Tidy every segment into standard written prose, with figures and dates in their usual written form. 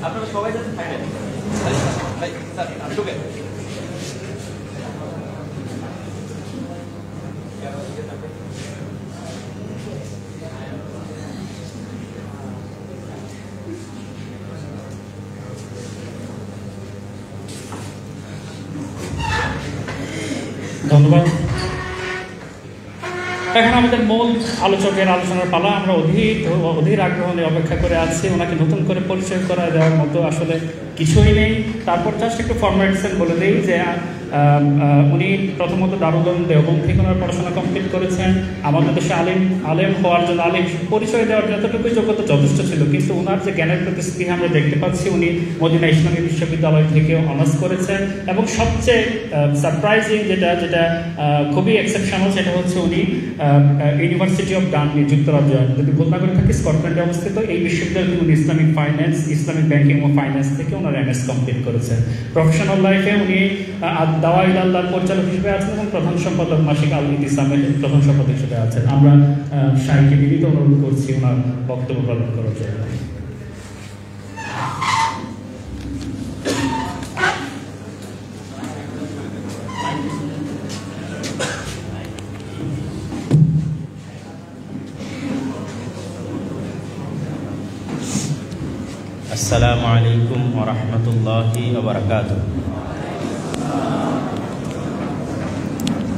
আপনারা সবাই যাচ্ছেন সাইডে। ভাই স্যার আমি ঢুকে ধন্যবাদ। এখন আমাদের মূল আলোচকের আলোচনার পালা। আমরা অধীর আগ্রহ নিয়ে অপেক্ষা করে আছি। ওনাকে নতুন করে পরিচয় করা দেওয়ার মতো আসলে কিছুই নেই। তারপর জাস্ট একটু ফরম্যাটসেন বলে দিই যে উনি প্রথমত দারুল উলুম দেওবন্দ থেকে ওনার পড়াশোনা কমপ্লিট করেছেন। আমাদের দেশে আলেম হওয়ার জন্য আলেম পরিচয় দেওয়ার যতটুকুই যোগ্যতা যথেষ্ট ছিল, কিন্তু ওনার যে জ্ঞানের প্রতি স্পৃহা আমরা দেখতে পাচ্ছি, উনি মদিনা ইসলামী বিশ্ববিদ্যালয় থেকে অনার্স করেছেন। এবং সবচেয়ে সারপ্রাইজিং যেটা খুবই এক্সেপশনাল, সেটা হচ্ছে উনি ইউনিভার্সিটি অফ ডানলি, যুক্তরাজ্য, যদি ভুল না করে থাকি, স্কটল্যান্ডে অবস্থিত এই বিশ্ববিদ্যালয় থেকে উনি ইসলামিক ফাইন্যান্স, ইসলামিক ব্যাংকিং ও ফাইন্যান্স থেকে ওনার এমএস কমপ্লিট করেছেন। প্রফেশনাল লাইফে উনি দাওয়া ইলা আল্লাহর পরিচালক হিসেবে আছেন এবং প্রধান সম্পাদক মাসিক আল ইতিসামের প্রধান সম্পাদক হিসেবে আছেন। আমরা শাইখকে বিনীত অনুরোধ করছি ওনার বক্তব্য প্রদান করার জন্য। আসসালামু আলাইকুম ওয়া রাহমাতুল্লাহি ওয়া বারাকাতুহু।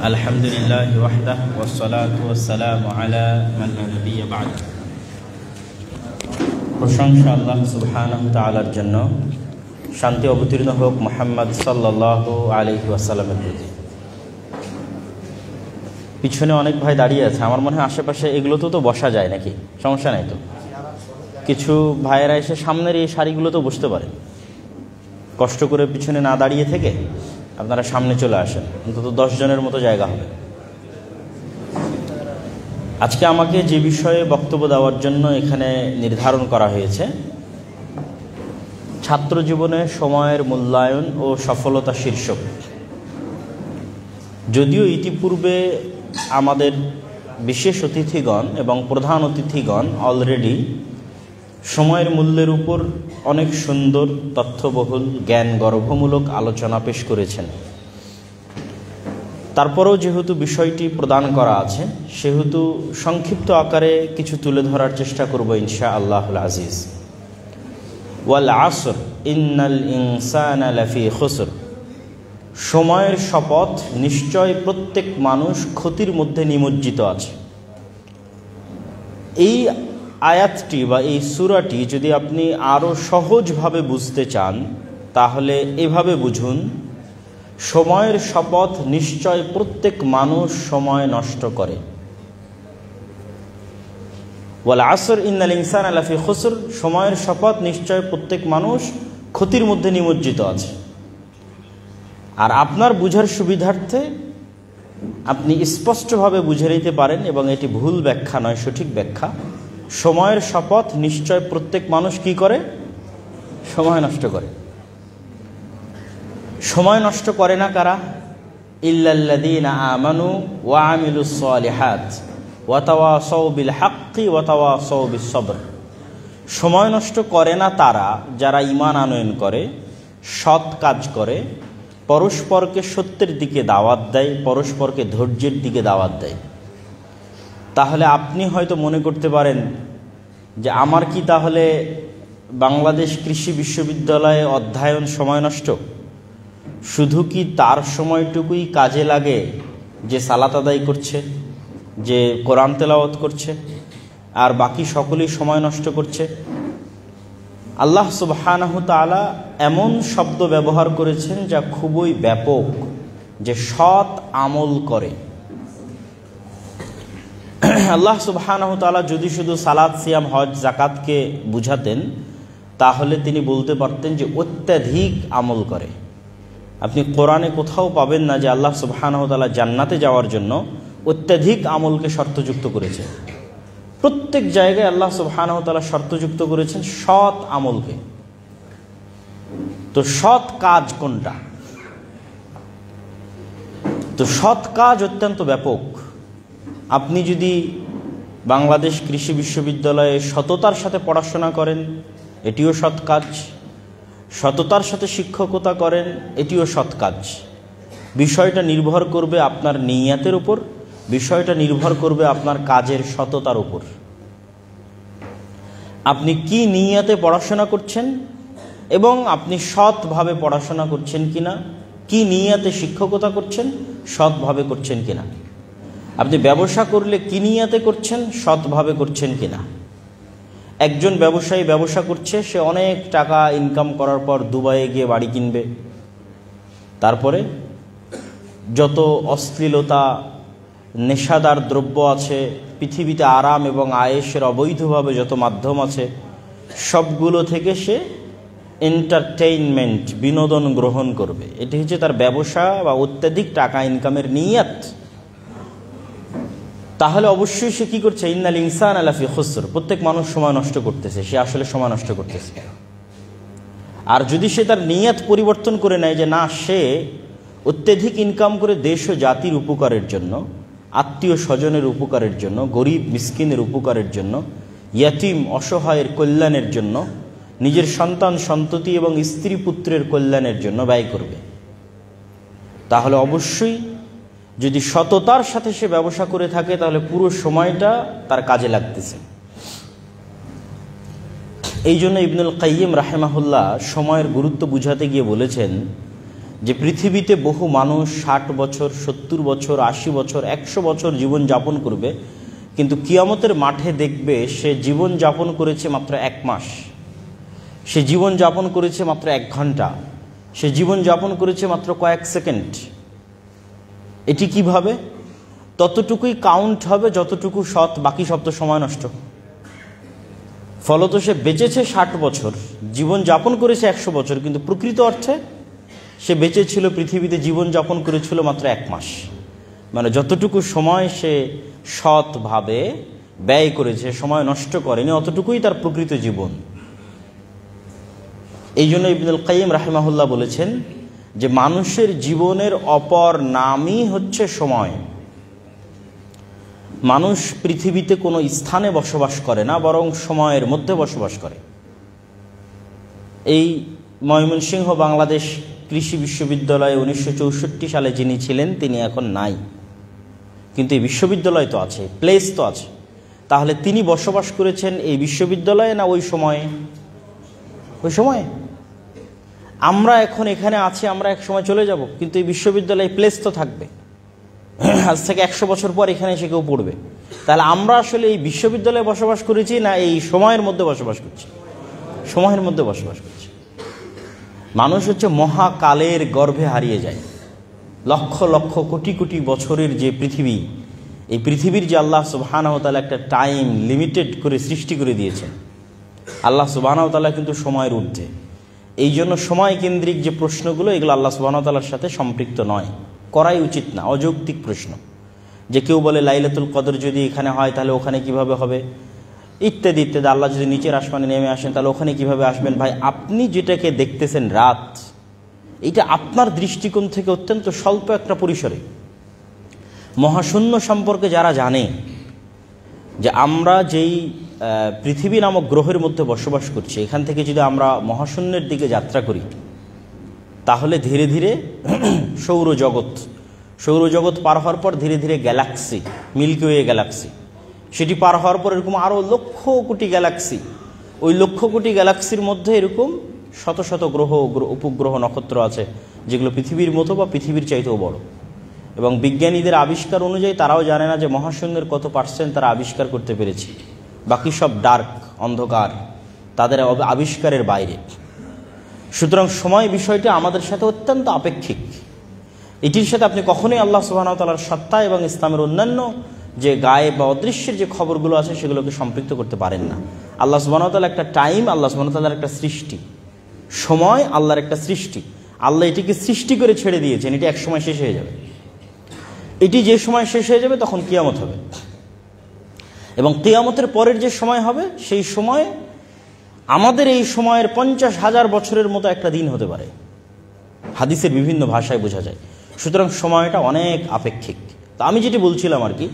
আলহামদুলিল্লাহি ওয়াহদাহু ওয়াস সালাতু ওয়াস সালামু আলা মান লা নাবিয়্যা বা'দ। প্রশংসা আল্লাহ সুবহানাহু ওয়া তাআলার জন্য, শান্তি অবতীর্ণ হোক মুহাম্মদ সাল্লাল্লাহু আলাইহি ওয়াসাল্লামের প্রতি। পিছনে অনেক ভাই দাঁড়িয়ে আছে, আমার মনে হয় আশেপাশে এগুলোতেও তো বসা যায় নাকি? সমস্যা নাই তো? কিছু ভাইয়েরা এসে সামনের এই সারিগুলোতে বসতে পারে, কষ্ট করে পিছনে না দাঁড়িয়ে থেকে আপনারা সামনে চলে আসেন, অন্তত 10 জনের মতো জায়গা হবে। আজকে আমাকে যে বিষয়ে বক্তব্য দেওয়ার জন্য এখানে নির্ধারণ করা হয়েছে, ছাত্র জীবনে সময়ের মূল্যায়ন ও সফলতা শীর্ষক। যদিও ইতিপূর্বে আমাদের বিশেষ অতিথিগণ এবং প্রধান অতিথিগণ অলরেডি সময়ের মূল্যের উপর অনেক সুন্দর তথ্যবহুল জ্ঞান গর্ভমূলক আলোচনা পেশ করেছেন, তারপরেও যেহেতু বিষয়টি প্রদান করা আছে, সেহেতু সংক্ষিপ্ত আকারে কিছু তুলে ধরার চেষ্টা করব ইনশাআল্লাহুল আজিজ। ওয়াল আসর ইন্নাল ইনসানা লাফি খুসর। সময়ের শপথ, নিশ্চয় প্রত্যেক মানুষ ক্ষতির মধ্যে নিমজ্জিত আছে। এই আয়াতটি বা এই সূরাটি যদি আপনি আরও সহজভাবে বুঝতে চান, তাহলে এভাবে বুঝুন, সময়ের শপথ, নিশ্চয় প্রত্যেক মানুষ সময় নষ্ট করে। ওয়াল আসর ইন্নাল ইনসানা লাফি খুসর। সময়ের শপথ, নিশ্চয় প্রত্যেক মানুষ ক্ষতির মধ্যে নিমজ্জিত আছে। আর আপনার বুঝার সুবিধার্থে আপনি স্পষ্টভাবে বুঝে নিতে পারেন, এবং এটি ভুল ব্যাখ্যা নয়, সঠিক ব্যাখ্যা। সময়ের শপথ, নিশ্চয় প্রত্যেক মানুষ কি করে? সময় নষ্ট করে। সময় নষ্ট করে না কারা? ইল্লাল্লাযীনা আমানু ওয়া আমিলুস সালিহাত ওয়া তাওয়াসাউ বিল হাক্কি ওয়া তাওয়াসাউ বিস সবর। সময় নষ্ট করে না তারা যারা ঈমান আনয়ন করে, সৎ কাজ করে, পরস্পরকে সত্যের দিকে দাওয়াত দেয়, পরস্পরকে ধৈর্যের দিকে দাওয়াত দেয়। তাহলে আপনি হয়তো মনে করতে পারেন যে আমার কি তাহলে বাংলাদেশ কৃষি বিশ্ববিদ্যালয়ে অধ্যয়ন সময় নষ্ট? শুধু কি তার সময়টুকুই কাজে লাগে যে সালাত আদায় করছে, যে কোরআন তেলাওয়াত করছে, আর বাকি সকলেই সময় নষ্ট করছে? আল্লাহ সুবহানাহু তাআলা এমন শব্দ ব্যবহার করেছেন যা খুবই ব্যাপক, যে সৎ আমল করে। আল্লাহ সুবহানাহু তাআলা যদি শুধু সালাত, সিয়াম, হজ, যাকাতকে বুঝাতেন, তাহলে তিনি বলতে পারতেন যে অত্যাধিক আমল করে। আপনি কোরআনে কোথাও পাবেন না যে আল্লাহ সুবহানাহু তাআলা জান্নাতে যাওয়ার জন্য অত্যাধিক আমলকে শর্তযুক্ত করেছেন। প্রত্যেক জায়গায় আল্লাহ সুবহানাহু তাআলা শর্তযুক্ত করেছেন সৎ আমলকে। তো সৎ কাজ কোনটা? তো সৎ কাজ অত্যন্ত ব্যাপক। আপনি যদি বাংলাদেশ কৃষি বিশ্ববিদ্যালয়ে সততার সাথে পড়াশোনা করেন, এটিও সৎ কাজ। সততার সাথে শিক্ষকতা করেন, এটিও সৎ কাজ। বিষয়টা নির্ভর করবে আপনার নিয়তের উপর, বিষয়টা নির্ভর করবে আপনার কাজের সততার উপর। আপনি কি নিয়তে পড়াশোনা করছেন এবং আপনি সৎভাবে পড়াশোনা করছেন কিনা, কি নিয়তে শিক্ষকতা করছেন, সৎভাবে করছেন কিনা। আপনি ব্যবসা করলে কি নিয়তে করছেন, সৎভাবে করছেন কিনা। একজন ব্যবসায়ী ব্যবসা করছে, সে অনেক টাকা ইনকাম করার পর দুবাইয়ে গিয়ে বাড়ি কিনবে, তারপরে যত অশ্লীলতা, নেশাদার দ্রব্য আছে পৃথিবীতে, আরাম এবং আয়েশের অবৈধভাবে যত মাধ্যম আছে, সবগুলো থেকে সে এন্টারটেইনমেন্ট, বিনোদন গ্রহণ করবে। এটি হচ্ছে তার ব্যবসা বা অত্যাধিক টাকা ইনকামের নিয়ত। তাহলে অবশ্যই সে কি করছে, ইন্নাল ইনসান আলাফি খুসর, প্রত্যেক মানুষ সময় নষ্ট করতেছে, সে আসলে সময় নষ্ট করতেছে। আর যদি সে তার নিয়ত পরিবর্তন করে নেয় যে না, সে অত্যাধিক ইনকাম করে দেশ ও জাতির উপকারের জন্য, আত্মীয় স্বজনের উপকারের জন্য, গরিব মিসকিনের উপকারের জন্য, ইয়াতিম অসহায়ের কল্যাণের জন্য, নিজের সন্তান সন্ততি এবং স্ত্রী পুত্রের কল্যাণের জন্য ব্যয় করবে, তাহলে অবশ্যই যদি সততার সাথে সে ব্যবসা করে থাকে, তাহলে পুরো সময়টা তার কাজে লাগতেছে। এই জন্য ইবনুল কাইয়িম রাহিমাহুল্লাহ সময়ের গুরুত্ব বুঝাতে গিয়ে বলেছেন যে পৃথিবীতে বহু মানুষ 60 বছর, 70 বছর, 80 বছর, 100 বছর জীবন যাপন করবে, কিন্তু কিয়ামতের মাঠে দেখবে সে জীবন যাপন করেছে মাত্র 1 মাস, সে জীবন যাপন করেছে মাত্র 1 ঘন্টা, সে জীবন যাপন করেছে মাত্র কয়েক সেকেন্ড। এটি কিভাবে? ততটুকুই কাউন্ট হবে যতটুকু সৎ, বাকি সব তো সময় নষ্ট। ফলত সে বেঁচেছে 60 বছর, জীবন যাপন করেছে 100 বছর, কিন্তু প্রকৃত অর্থে সে বেঁচে ছিল, পৃথিবীতে জীবন যাপন করেছিল মাত্র 1 মাস। মানে যতটুকু সময় সে সৎভাবে ব্যয় করেছে, সময় নষ্ট করেনি, অতটুকুই তার প্রকৃত জীবন। এই জন্য ইবনুল কাইয়িম রাহিমাহুল্লাহ বলেছেন যে মানুষের জীবনের অপর নামই হচ্ছে সময়। মানুষ পৃথিবীতে কোনো স্থানে বসবাস করে না, বরং সময়ের মধ্যে বসবাস করে। এই ময়মনসিংহ বাংলাদেশ কৃষি বিশ্ববিদ্যালয়ে 1964 সালে যিনি ছিলেন, তিনি এখন নাই, কিন্তু এই বিশ্ববিদ্যালয় তো আছে, প্লেস তো আছে। তাহলে তিনি বসবাস করেছেন এই বিশ্ববিদ্যালয়ে না ওই সময়ে? ওই সময়ে। আমরা এখন এখানে আছি, আমরা এক সময় চলে যাব, কিন্তু এই বিশ্ববিদ্যালয়ে প্লেস তো থাকবে। আজ থেকে 100 বছর পর এখানে এসে কেউ পড়বে। তাহলে আমরা আসলে এই বিশ্ববিদ্যালয়ে বসবাস করেছি না এই সময়ের মধ্যে বসবাস করছি? সময়ের মধ্যে বসবাস করছি। মানুষ হচ্ছে মহাকালের গর্ভে হারিয়ে যায়। লক্ষ লক্ষ কোটি কোটি বছরের যে পৃথিবী, এই পৃথিবীর যে আল্লাহ সুবহানাহু ওয়া তাআলা একটা টাইম লিমিটেড করে সৃষ্টি করে দিয়েছেন, আল্লাহ সুবহানাহু ওয়া তাআলা কিন্তু সময়ের ঊর্ধ্বে। এই জন্য সময় কেন্দ্রিক যে প্রশ্নগুলো, এগুলো আল্লাহ সুবহানাহু ওয়া তাআলার সাথে সম্পৃক্ত নয়, করাই উচিত না, অযৌক্তিক প্রশ্ন। যে কেউ বলে লাইলাতুল কদর যদি এখানে হয় তাহলে ওখানে কিভাবে হবে, ইত্যাদি ইত্যাদি। আল্লাহ যদি নিচের আসমানে নেমে আসেন তাহলে ওখানে কিভাবে আসবেন? ভাই, আপনি যেটাকে দেখতেছেন রাত, এটা আপনার দৃষ্টিকোণ থেকে অত্যন্ত স্বল্প একটা পরিসরে। মহাশূন্য সম্পর্কে যারা জানে যে আমরা যেই পৃথিবী নামক গ্রহের মধ্যে বসবাস করছি, এখান থেকে যদি আমরা মহাশূন্যের দিকে যাত্রা করি, তাহলে ধীরে ধীরে সৌরজগৎ পার হওয়ার পর ধীরে ধীরে গ্যালাক্সি, মিল্কি ওয়ে গ্যালাক্সি, সেটি পার হওয়ার পর এরকম আরও লক্ষ কোটি গ্যালাক্সি, ওই লক্ষ কোটি গ্যালাক্সির মধ্যে এরকম শত শত গ্রহ, উপগ্রহ, নক্ষত্র আছে যেগুলো পৃথিবীর মতো বা পৃথিবীর চাইতেও বড়। এবং বিজ্ঞানীদের আবিষ্কার অনুযায়ী তারাও জানে না যে মহাশূন্যের কত % তারা আবিষ্কার করতে পেরেছে, বাকি সব ডার্ক, অন্ধকার, তাদের আবিষ্কারের বাইরে। সুতরাং সময় বিষয়টি আমাদের সাথে অত্যন্ত আপেক্ষিক। এটির সাথে আপনি কখনোই আল্লাহ সুবহানাহু ওয়া তাআলার সত্তা এবং ইসলামের অন্যান্য যে গায়েব বা অদৃশ্যের যে খবরগুলো আছে সেগুলোকে সম্পৃক্ত করতে পারেন না। আল্লাহ সুবহানাহু ওয়া তাআলা একটা টাইম, আল্লাহ সুবহানাহু ওয়া তাআলার একটা সৃষ্টি, সময় আল্লাহর একটা সৃষ্টি। আল্লাহ এটিকে সৃষ্টি করে ছেড়ে দিয়েছেন, এটি এক সময় শেষ হয়ে যাবে। এটি যে সময় শেষ হয়ে যাবে তখন কিয়ামত হবে, এবং কিয়ামতের পরের যে সময় হবে সেই সময় আমাদের এই সময়ের 50,000 বছরের মতো একটা দিন হতে পারে। হাদিসের বিভিন্ন ভাষায় বোঝা যায়। সুতরাং সময়টা অনেক আপেক্ষিক। তা আমি যেটি বলছিলাম আর কি,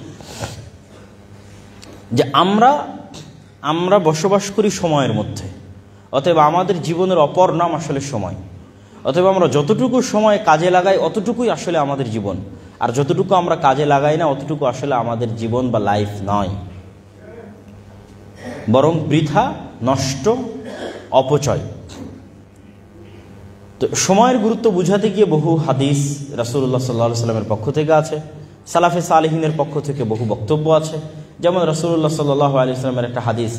যে আমরা বসবাস করি সময়ের মধ্যে, অতএব আমাদের জীবনের অপর নাম আসলে সময়। অতএব আমরা যতটুকু সময় কাজে লাগাই অতটুকুই আসলে আমাদের জীবন, আর যতটুকু আমরা কাজে লাগাই না অতটুকু আসলে আমাদের জীবন বা লাইফ নয়, বরং বৃথা, নষ্ট, অপচয়। তো সময়ের গুরুত্ব বুঝাতে গিয়ে বহু হাদিস রাসূলুল্লাহ সাল্লাল্লাহু আলাইহি ওয়াসাল্লামের পক্ষ থেকে আছে, সালাফে সালেহিনের পক্ষ থেকে বহু বক্তব্য আছে। যেমন রাসূলুল্লাহ সাল্লাল্লাহু আলাইহি ওয়াসাল্লামের একটা হাদিস,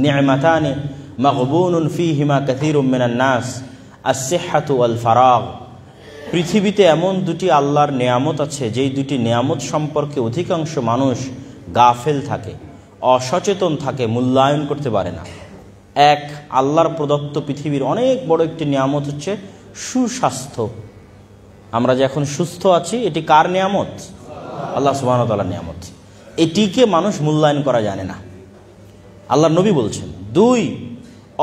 নি'মাতানি মাগবুনুন ফীহিমা কাসীরুম মিনান নাস আস-সিহহাতু ওয়াল ফারাগ। পৃথিবীতে এমন দুটি আল্লাহর নেয়ামত আছে যেই দুটি নেয়ামত সম্পর্কে অধিকাংশ মানুষ গাফেল থাকে, অসচেতন থাকে, মূল্যায়ন করতে পারে না। এক, আল্লাহর প্রদত্ত পৃথিবীর অনেক বড় একটি নিয়ামত হচ্ছে সুস্বাস্থ্য। আমরা যে এখন সুস্থ আছি এটি কার নিয়ামত? আল্লাহ সুবহানাহু ওয়া তাআলার নিয়ামত। এটিকে মানুষ মূল্যায়ন করা জানে না, আল্লাহর নবী বলছেন। দুই,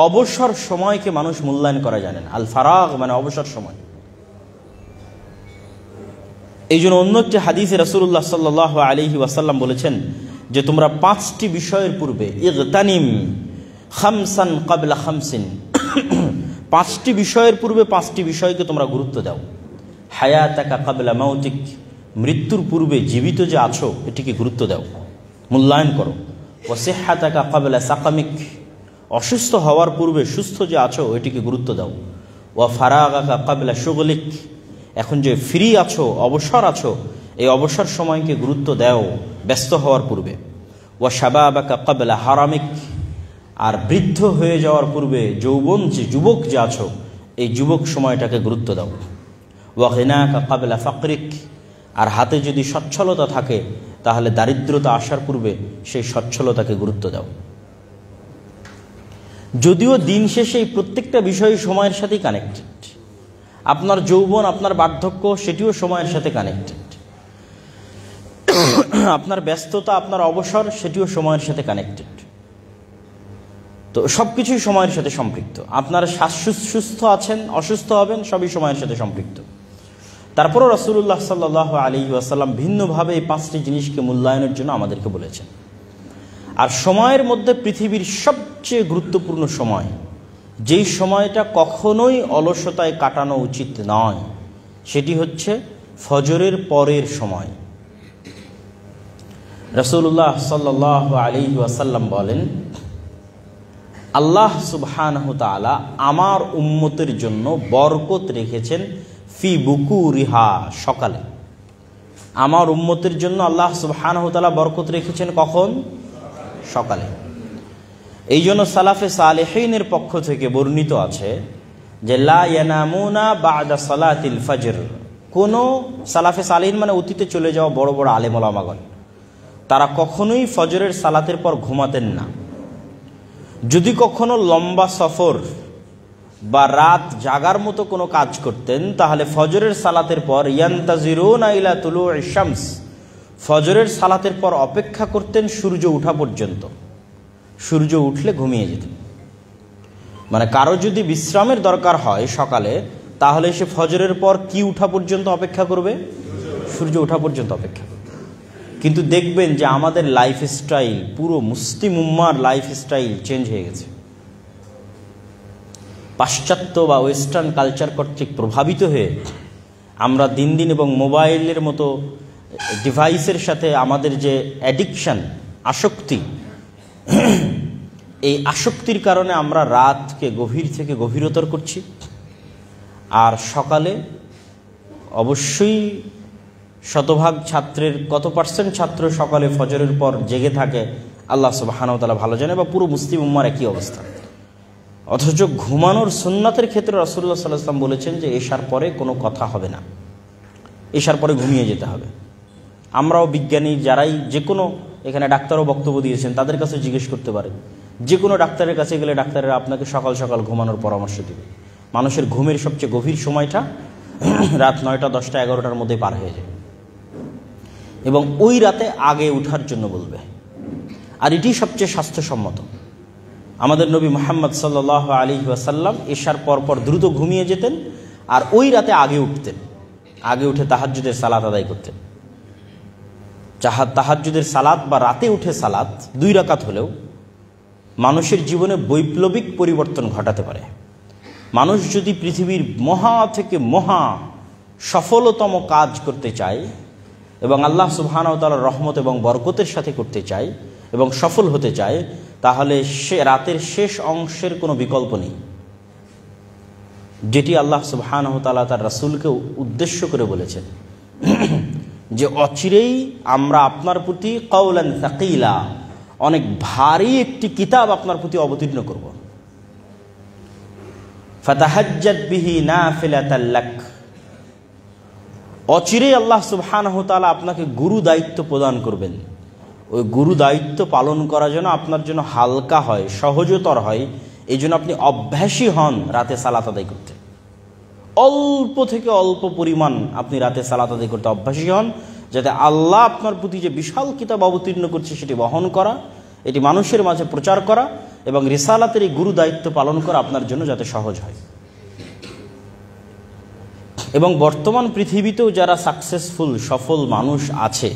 অবসর সময়কে মানুষ মূল্যায়ন করা জানে না। আল ফারাগ মানে অবসর সময়। এই জন্য অন্য একটি হাদিসে রাসূলুল্লাহ সাল্লাল্লাহু আলাইহি ওয়াসাল্লাম বলেছেন যে তোমরা 5টি বিষয়ের পূর্বে ইগতানিম খামসান ক্বাবলা খামসিন, 5টি বিষয়ের পূর্বে 5টি বিষয়কে তোমরা গুরুত্ব দাও। হায়াতাকা ক্বাবলা মাউতিক, মৃত্যুর পূর্বে জীবিত যে আছো এটিকে গুরুত্ব দাও, মূল্যায়ন করো। ওয়া সিহহাতাকা ক্বাবলা সাকামিক, অসুস্থ হওয়ার পূর্বে সুস্থ যে আছো এটিকে গুরুত্ব দাও। ওয়া ফারাগাকা ক্বাবলা শুগলিক, এখন যে ফ্রি আছো, অবসর আছো, এই অবসর সময়কে গুরুত্ব দাও ব্যস্ত হওয়ার পূর্বে। ওয়া শাবাবাকা ক্বাবলা হারামিক, আর বৃদ্ধ হয়ে যাওয়ার পূর্বে যৌবন যে যুবক যে আছো এই যুবক সময়টাকে গুরুত্ব দাও। ওয়া গিনাকা ক্বাবলা ফাকরিক, আর হাতে যদি সচ্ছলতা থাকে তাহলে দারিদ্রতা আসার পূর্বে সেই সচ্ছলতাকে গুরুত্ব দাও। যদিও দিন শেষে এই প্রত্যেকটা বিষয় সময়ের সাথেই কানেক্টেড। আপনার যৌবন, আপনার বার্ধক্য সেটিও সময়ের সাথে কানেক্টেড। আপনার ব্যস্ততা, আপনার অবসর সেটিও সময়ের সাথে কানেক্টেড। তো সব কিছুই সময়ের সাথে সম্পৃক্ত। আপনারা সুস্থ আছেন, অসুস্থ হবেন, সবই সময়ের সাথে সম্পৃক্ত। তারপরও রাসূলুল্লাহ সাল্লাল্লাহু আলাইহি ওয়াসাল্লাম ভিন্নভাবে এই 5টি জিনিসকে মূল্যায়নের জন্য আমাদেরকে বলেছেন। আর সময়ের মধ্যে পৃথিবীর সবচেয়ে গুরুত্বপূর্ণ সময়, যেই সময়টা কখনোই অলসতায় কাটানো উচিত নয়, সেটি হচ্ছে ফজরের পরের সময়। রাসূলুল্লাহ সাল্লাল্লাহু আলাইহি ওয়াসাল্লাম বলেন, আল্লাহ সুবহানাহু ওয়া তাআলা আমার উম্মতের জন্য বরকত রেখেছেন ফি বুকুরিহা, সকালে। আমার উম্মতের জন্য আল্লাহ সুবহানাহু ওয়া তাআলা বরকত রেখেছেন কখন? সকালে। এই জন্য সালাফে সালেহিনের পক্ষ থেকে বর্ণিত আছে যে লা ইয়ানামুনা বা'দা সালাতিল ফজর। কোন সালাফে সালেহিন মানে অতীতে চলে যাওয়া বড় বড় আলেম ওলামাগণ, তারা কখনোই ফজরের সালাতের পর ঘুমাতেন না। যদি কখনো লম্বা সফর বা রাত জাগার মতো কোনো কাজ করতেন তাহলে ফজরের সালাতের পর ইয়ান্তাজিরুনা ইলা তুলুইশ শামস, ফজরের সালাতের পর অপেক্ষা করতেন সূর্য ওঠা পর্যন্ত। সূর্য উঠলে ঘুমিয়ে যেতেন। মানে কারো যদি বিশ্রামের দরকার হয় সকালে, তাহলে সে ফজরের পর কি উঠা পর্যন্ত অপেক্ষা করবে? সূর্য ওঠা পর্যন্ত অপেক্ষা করবে। কিন্তু দেখবেন যে আমাদের লাইফস্টাইল, পুরো মুসলিম উম্মার লাইফস্টাইল চেঞ্জ হয়ে গেছে। পাশ্চাত্য বা ওয়েস্টার্ন কালচার কর্তৃক প্রভাবিত হয়ে আমরা দিন দিন, এবং মোবাইলের মতো ডিভাইসের সাথে আমাদের যে অ্যাডিকশন, আসক্তি, এই আসক্তির কারণে আমরা রাতকে গভীর থেকে গভীরতর করছি। আর সকালে অবশ্যই শতভাগ ছাত্রের কত পার্সেন্ট ছাত্র সকালে ফজরের পর জেগে থাকে আল্লাহ সুবহানাহু ওয়া তাআলা ভালো জানে, বা পুরো মুসলিম উম্মার একই অবস্থা। অথচ ঘুমানোর সুন্নাতের ক্ষেত্রে রাসূলুল্লাহ সাল্লাল্লাহু আলাইহি ওয়াসাল্লাম বলেছেন যে এশার পরে কোনো কথা হবে না, এশার পরে ঘুমিয়ে যেতে হবে। আমরাও বিজ্ঞানী যারাই, যে কোনো, এখানে ডাক্তারও বক্তব্য দিয়েছেন, তাদের কাছে জিজ্ঞেস করতে পারেন। যে কোনো ডাক্তারের কাছে গেলে ডাক্তারেরা আপনাকে সকাল সকাল ঘুমানোর পরামর্শ দেবে। মানুষের ঘুমের সবচেয়ে গভীর সময়টা রাত 9টা, 10টা, 11টার মধ্যে পার হয়ে যায়, এবং ওই রাতে আগে উঠার জন্য বলবে। আর এটি সবচেয়ে স্বাস্থ্যসম্মত। আমাদের নবী মুহাম্মদ সাল্লাল্লাহু আলাইহি ওয়াসাল্লাম এশার পরপর দ্রুত ঘুমিয়ে যেতেন, আর ওই রাতে আগে উঠতেন। আগে উঠে তাহাজ্জুদের সালাত আদায় করতেন। তাহাজ্জুদের সালাত বা রাতে উঠে সালাত 2 রাকাত হলেও মানুষের জীবনে বৈপ্লবিক পরিবর্তন ঘটাতে পারে। মানুষ যদি পৃথিবীর মহা থেকে মহা সফলতম কাজ করতে চায় এবং আল্লাহ সুবহানাহু ওয়া তাআলার রহমত এবং বরকতের সাথে করতে চায় এবং সফল হতে চায়, তাহলে সে রাতের শেষ অংশের কোনো বিকল্প নেই, যেটি আল্লাহ সুবহানাহু ওয়া তাআলা তার রাসূলকে উদ্দেশ্য করে বলেছেন যে অচিরেই আমরা আপনার প্রতি কাওলান সাকিলা, অনেক ভারী একটি কিতাব আপনার প্রতি অবতীর্ণ করব। ফাতাহাজ্জাদ বিহি নাফিলাতাল লাক, অচিরেই আল্লাহ সুবহানাহু ওয়া তাআলা আপনাকে গুরু দায়িত্ব প্রদান করবেন। ওই গুরু দায়িত্ব পালন করার জন্য আপনার জন্য হালকা হয়, সহজতর হয়, এই জন্য আপনি অভ্যাসী হন রাতে সালাত আদায় করতে। অল্প থেকে অল্প পরিমাণ আপনি রাতে সালাত আদায় করতে অভ্যাসী হন, যাতে আল্লাহ আপনার প্রতি যে বিশাল কিতাব অবতীর্ণ করছে সেটি বহন করা, এটি মানুষের মাঝে প্রচার করা এবং রিসালাতের এই গুরু দায়িত্ব পালন করা আপনার জন্য যাতে সহজ হয়। এবং বর্তমান পৃথিবীতেও যারা সাকসেসফুল সফল মানুষ আছে,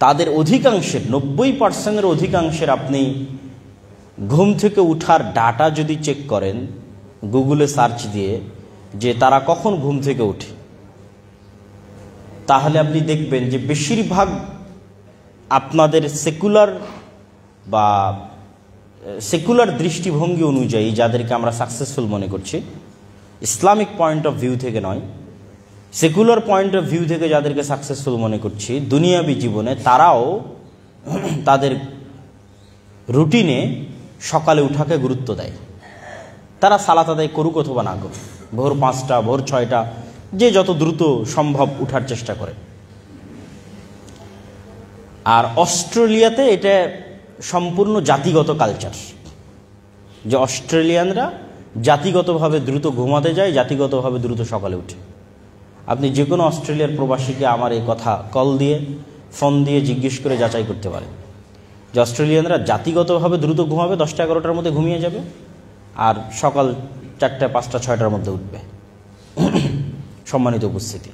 তাদের অধিকাংশের 90% অধিকাংশের আপনি ঘুম থেকে উঠার ডাটা যদি চেক করেন গুগলে সার্চ দিয়ে যে তারা কখন ঘুম থেকে ওঠে, তাহলে আপনি দেখবেন যে বেশিরভাগ আপনাদের সেকুলার দৃষ্টিভঙ্গি অনুযায়ী যাদেরকে আমরা সাকসেসফুল মনে করছি, ইসলামিক পয়েন্ট অফ ভিউ থেকে নয়, সেকুলার পয়েন্ট অফ ভিউ থেকে যাদেরকে সাকসেসফুল মনে করছি দুনিয়াবী জীবনে, তারাও তাদের রুটিনে সকালে উঠাকে গুরুত্ব দেয়। তারা সালাত আদায় করুক অথবা না করুক, ভোর 5টা ভোর 6টা, যে যত দ্রুত সম্ভব উঠার চেষ্টা করে। আর অস্ট্রেলিয়াতে এটা সম্পূর্ণ জাতিগত কালচার, যে অস্ট্রেলিয়ানরা জাতিগতভাবে দ্রুত ঘুমাতে যায়, জাতিগতভাবে দ্রুত সকালে উঠে। আপনি যে কোনো অস্ট্রেলিয়ার প্রবাসীকে আমার এই কথা কল দিয়ে ফোন দিয়ে জিজ্ঞেস করে যাচাই করতে পারেন যে অস্ট্রেলিয়ানরা জাতিগতভাবে দ্রুত ঘুমাবে, 10টা-11টার মধ্যে ঘুমিয়ে যাবে, আর সকাল 4টা 5টা 6টার মধ্যে উঠবে। সম্মানিত উপস্থিতি,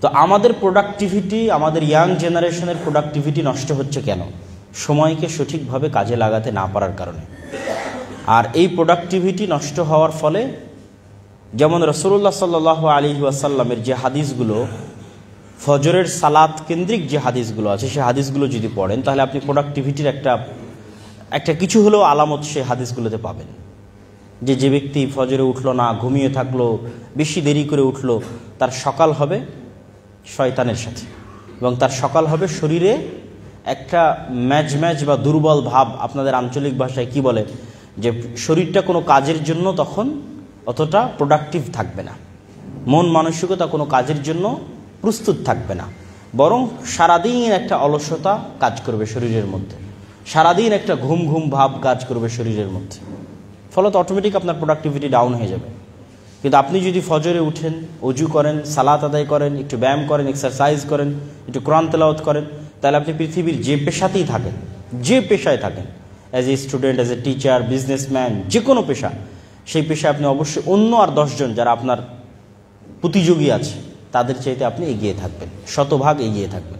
তো আমাদের প্রোডাক্টিভিটি, আমাদের ইয়াং জেনারেশনের প্রোডাক্টিভিটি নষ্ট হচ্ছে কেন? সময়কে সঠিকভাবে কাজে লাগাতে না পারার কারণে। আর এই প্রোডাক্টিভিটি নষ্ট হওয়ার ফলে, যেমন রাসূলুল্লাহ সাল্লাল্লাহু আলাইহি ওয়াসাল্লামের যে হাদিসগুলো, ফজরের সালাত কেন্দ্রিক যে হাদিসগুলো আছে, সেই হাদিসগুলো যদি পড়েন তাহলে আপনি প্রোডাক্টিভিটির একটা কিছু হলেও আলামত সেই হাদিসগুলোতে পাবেন। যে ব্যক্তি ফজরে উঠলো না, ঘুমিয়ে থাকলো, বেশি দেরি করে উঠলো, তার সকাল হবে শয়তানের সাথে, এবং তার সকাল হবে শরীরে একটা ম্যাজ বা দুর্বল ভাব, আপনাদের আঞ্চলিক ভাষায় কি বলে, যে শরীরটা কোনো কাজের জন্য তখন অতটা প্রোডাক্টিভ থাকবে না, মন মানসিকতা কোনো কাজের জন্য প্রস্তুত থাকবে না, বরং সারাদিন একটা অলসতা কাজ করবে শরীরের মধ্যে, সারাদিন একটা ঘুম ভাব কাজ করবে শরীরের মধ্যে, ফলত অটোমেটিক আপনার প্রোডাক্টিভিটি ডাউন হয়ে যাবে। কিন্তু আপনি যদি ফজরে উঠেন, অজু করেন, সালাত আদায় করেন, একটু ব্যায়াম করেন, এক্সারসাইজ করেন, একটু কোরআন তেলাওয়াত করেন, তাহলে আপনি পৃথিবীর যে পেশাতেই থাকেন, যে পেশায় থাকেন, as a student, as a teacher, businessman, যে কোনো পেশা, সেই পেশায় আপনি অবশ্যই অন্য আর 10 জন যারা আপনার প্রতিযোগী আছে তাদের চাইতে আপনি এগিয়ে থাকবেন, শতভাগ এগিয়ে থাকবেন।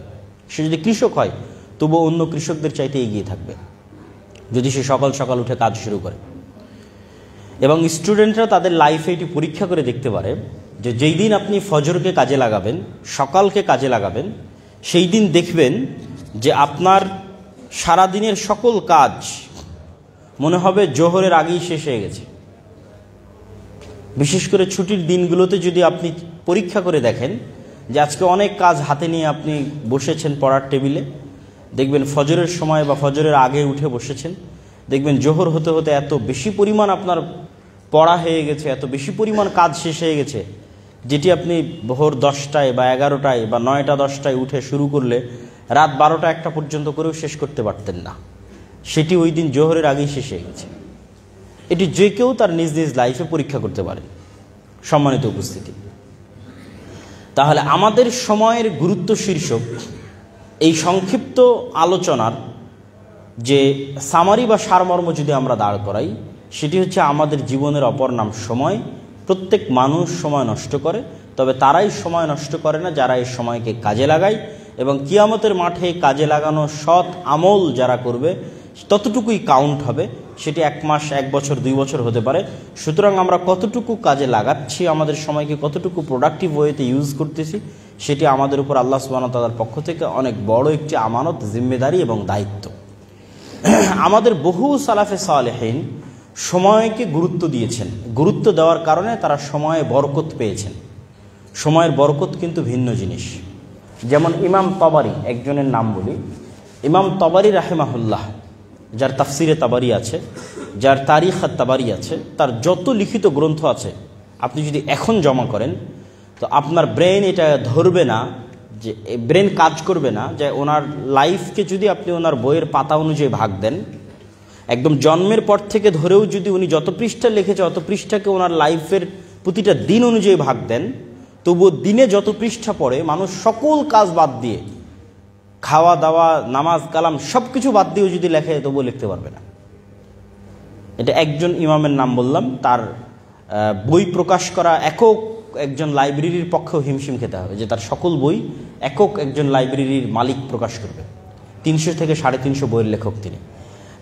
সে যদি কৃষক হয় তবুও অন্য কৃষকদের চাইতে এগিয়ে থাকবে যদি সে সকাল সকাল উঠে কাজ শুরু করে। এবং স্টুডেন্টরা তাদের লাইফে এটি পরীক্ষা করে দেখতে পারে যে যেই দিন আপনি ফজরকে কাজে লাগাবেন, সকালকে কাজে লাগাবেন, সেই দিন দেখবেন যে আপনার সারাদিনের সকল কাজ মনে হবে জোহরের আগেই শেষ হয়ে গেছে। বিশেষ করে ছুটির দিনগুলোতে যদি আপনি পরীক্ষা করে দেখেন যে আজকে অনেক কাজ হাতে নিয়ে আপনি বসেছেন পড়ার টেবিলে, দেখবেন ফজরের সময় বা ফজরের আগে উঠে বসেছেন, দেখবেন জোহর হতে হতে এত বেশি পরিমাণ আপনার পড়া হয়ে গেছে, এত বেশি পরিমাণ কাজ শেষ হয়ে গেছে, যেটি আপনি ভোর 10টায় বা 11টায় বা 9টা 10টায় উঠে শুরু করলে রাত 12টা 1টা পর্যন্ত করেও শেষ করতে পারতেন না, সেটি ওই দিন জোহরের আগেই শেষ হয়ে গেছে। এটি যে কেউ তার নিজ নিজ লাইফে পরীক্ষা করতে পারে। সম্মানিত উপস্থিতি, তাহলে আমাদের সময়ের গুরুত্ব শীর্ষক এই সংক্ষিপ্ত আলোচনার যে সামারি বা সারমর্ম যদি আমরা দাঁড় করাই, সেটি হচ্ছে আমাদের জীবনের অপর নাম সময়। প্রত্যেক মানুষ সময় নষ্ট করে, তবে তারাই সময় নষ্ট করে না যারা এই সময়কে কাজে লাগায়, এবং কিয়ামতের মাঠে কাজে লাগানো সৎ আমল যারা করবে ততটুকুই কাউন্ট হবে, সেটি 1 মাস 1 বছর 2 বছর হতে পারে। সুতরাং আমরা কতটুকু কাজে লাগাচ্ছি, আমাদের সময়কে কতটুকু প্রোডাক্টিভ ওয়েতে ইউজ করতেছি, সেটি আমাদের উপর আল্লাহ সুবহানাহু ওয়া তাআলার পক্ষ থেকে অনেক বড় একটি আমানত, জিম্মেদারি এবং দায়িত্ব। আমাদের বহু সালাফে সালেহিন সময়কে গুরুত্ব দিয়েছেন, গুরুত্ব দেওয়ার কারণে তারা সময়ে বরকত পেয়েছেন। সময়ের বরকত কিন্তু ভিন্ন জিনিস। যেমন ইমাম তাবারি, একজনের নাম বলি, ইমাম তাবারি রাহিমাহুল্লাহ, যার তাফসিরে তাবারি আছে, যার তারিখ তাবারি আছে, তার যত লিখিত গ্রন্থ আছে আপনি যদি এখন জমা করেন তো আপনার ব্রেন এটা ধরবে না, যে ব্রেন কাজ করবে না যে ওনার লাইফকে যদি আপনি ওনার বইয়ের পাতা অনুযায়ী ভাগ দেন, একদম জন্মের পর থেকে ধরেও যদি উনি যত পৃষ্ঠা লিখেছে অত পৃষ্ঠাকে ওনার লাইফের প্রতিটা দিন অনুযায়ী ভাগ দেন, তবুও দিনে যত পৃষ্ঠা পড়ে মানুষ সকল কাজ বাদ দিয়ে, খাওয়া দাওয়া নামাজ কালাম সব কিছু বাদ দিয়েও যদি লেখে তবুও লিখতে পারবে না। এটা একজন ইমামের নাম বললাম, তার বই প্রকাশ করা একক একজন লাইব্রেরির পক্ষেও হিমশিম খেতে হবে, যে তার সকল বই একক একজন লাইব্রেরির মালিক প্রকাশ করবে। 300 থেকে 350 বইয়ের লেখক তিনি।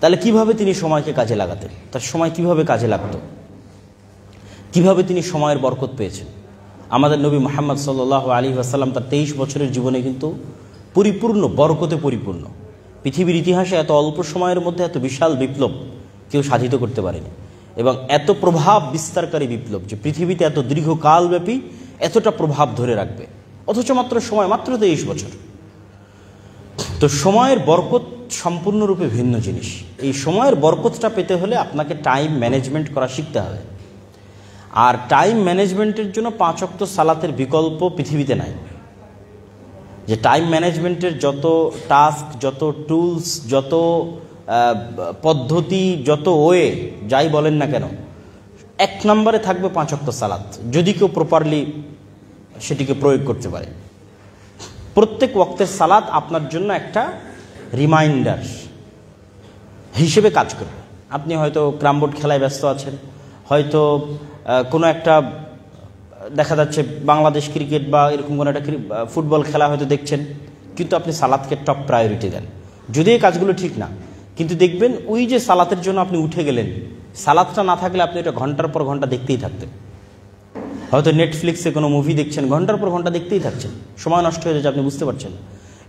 তাহলে কিভাবে তিনি সময়কে কাজে লাগাতেন, তার সময় কিভাবে কাজে লাগতো, কিভাবে তিনি সময়ের বরকত পেয়েছেন। আমাদের নবী মুহাম্মদ সাল্লাল্লাহু আলাইহি ওয়াসাল্লাম তার 23 বছরের জীবনে কিন্তু পরিপূর্ণ বরকতে পরিপূর্ণ। পৃথিবীর ইতিহাসে এত অল্প সময়ের মধ্যে এত বিশাল বিপ্লব কেউ সাধিত করতে পারেনি, এবং এত প্রভাব বিস্তারকারী বিপ্লব যে পৃথিবীতে এত দীর্ঘকালব্যাপী এতটা প্রভাব ধরে রাখবে, অথচ মাত্র সময় মাত্র 23 বছর। তো সময়ের বরকত সম্পূর্ণরূপে ভিন্ন জিনিস। এই সময়ের বরকতটা পেতে হলে আপনাকে টাইম ম্যানেজমেন্ট করা শিখতে হবে। আর টাইম ম্যানেজমেন্টের জন্য 5 ওয়াক্ত সালাতের বিকল্প পৃথিবীতে নাই। যে টাইম ম্যানেজমেন্টের যত টাস্ক, যত টুলস, যত পদ্ধতি, যত ওয়ে যাই বলেন না কেন, 1 নম্বরে থাকবে 5 ওয়াক্ত সালাত, যদি কেউ প্রপারলি সেটিকে প্রয়োগ করতে পারে। প্রত্যেক ওয়াক্তের সালাত আপনার জন্য একটা রিমাইন্ডার হিসেবে কাজ করবে। আপনি হয়তো ক্রামবোর্ড খেলায় ব্যস্ত আছেন, হয়তো কোনো একটা দেখা যাচ্ছে বাংলাদেশ ক্রিকেট বা এরকম কোনো একটা ফুটবল খেলা হয়তো দেখছেন, কিন্তু আপনি সালাতকে টপ প্রায়োরিটি দেন। যদি এই কাজগুলো ঠিক না, কিন্তু দেখবেন ওই যে সালাতের জন্য আপনি উঠে গেলেন, সালাতটা না থাকলে আপনি এটা ঘন্টার পর ঘন্টা দেখতেই থাকতেন। হয়তো নেটফ্লিক্সে কোনো মুভি দেখছেন, ঘন্টার পর ঘন্টা দেখতেই থাকছেন, সময় নষ্ট হয়ে যাচ্ছে, আপনি বুঝতে পারছেন না।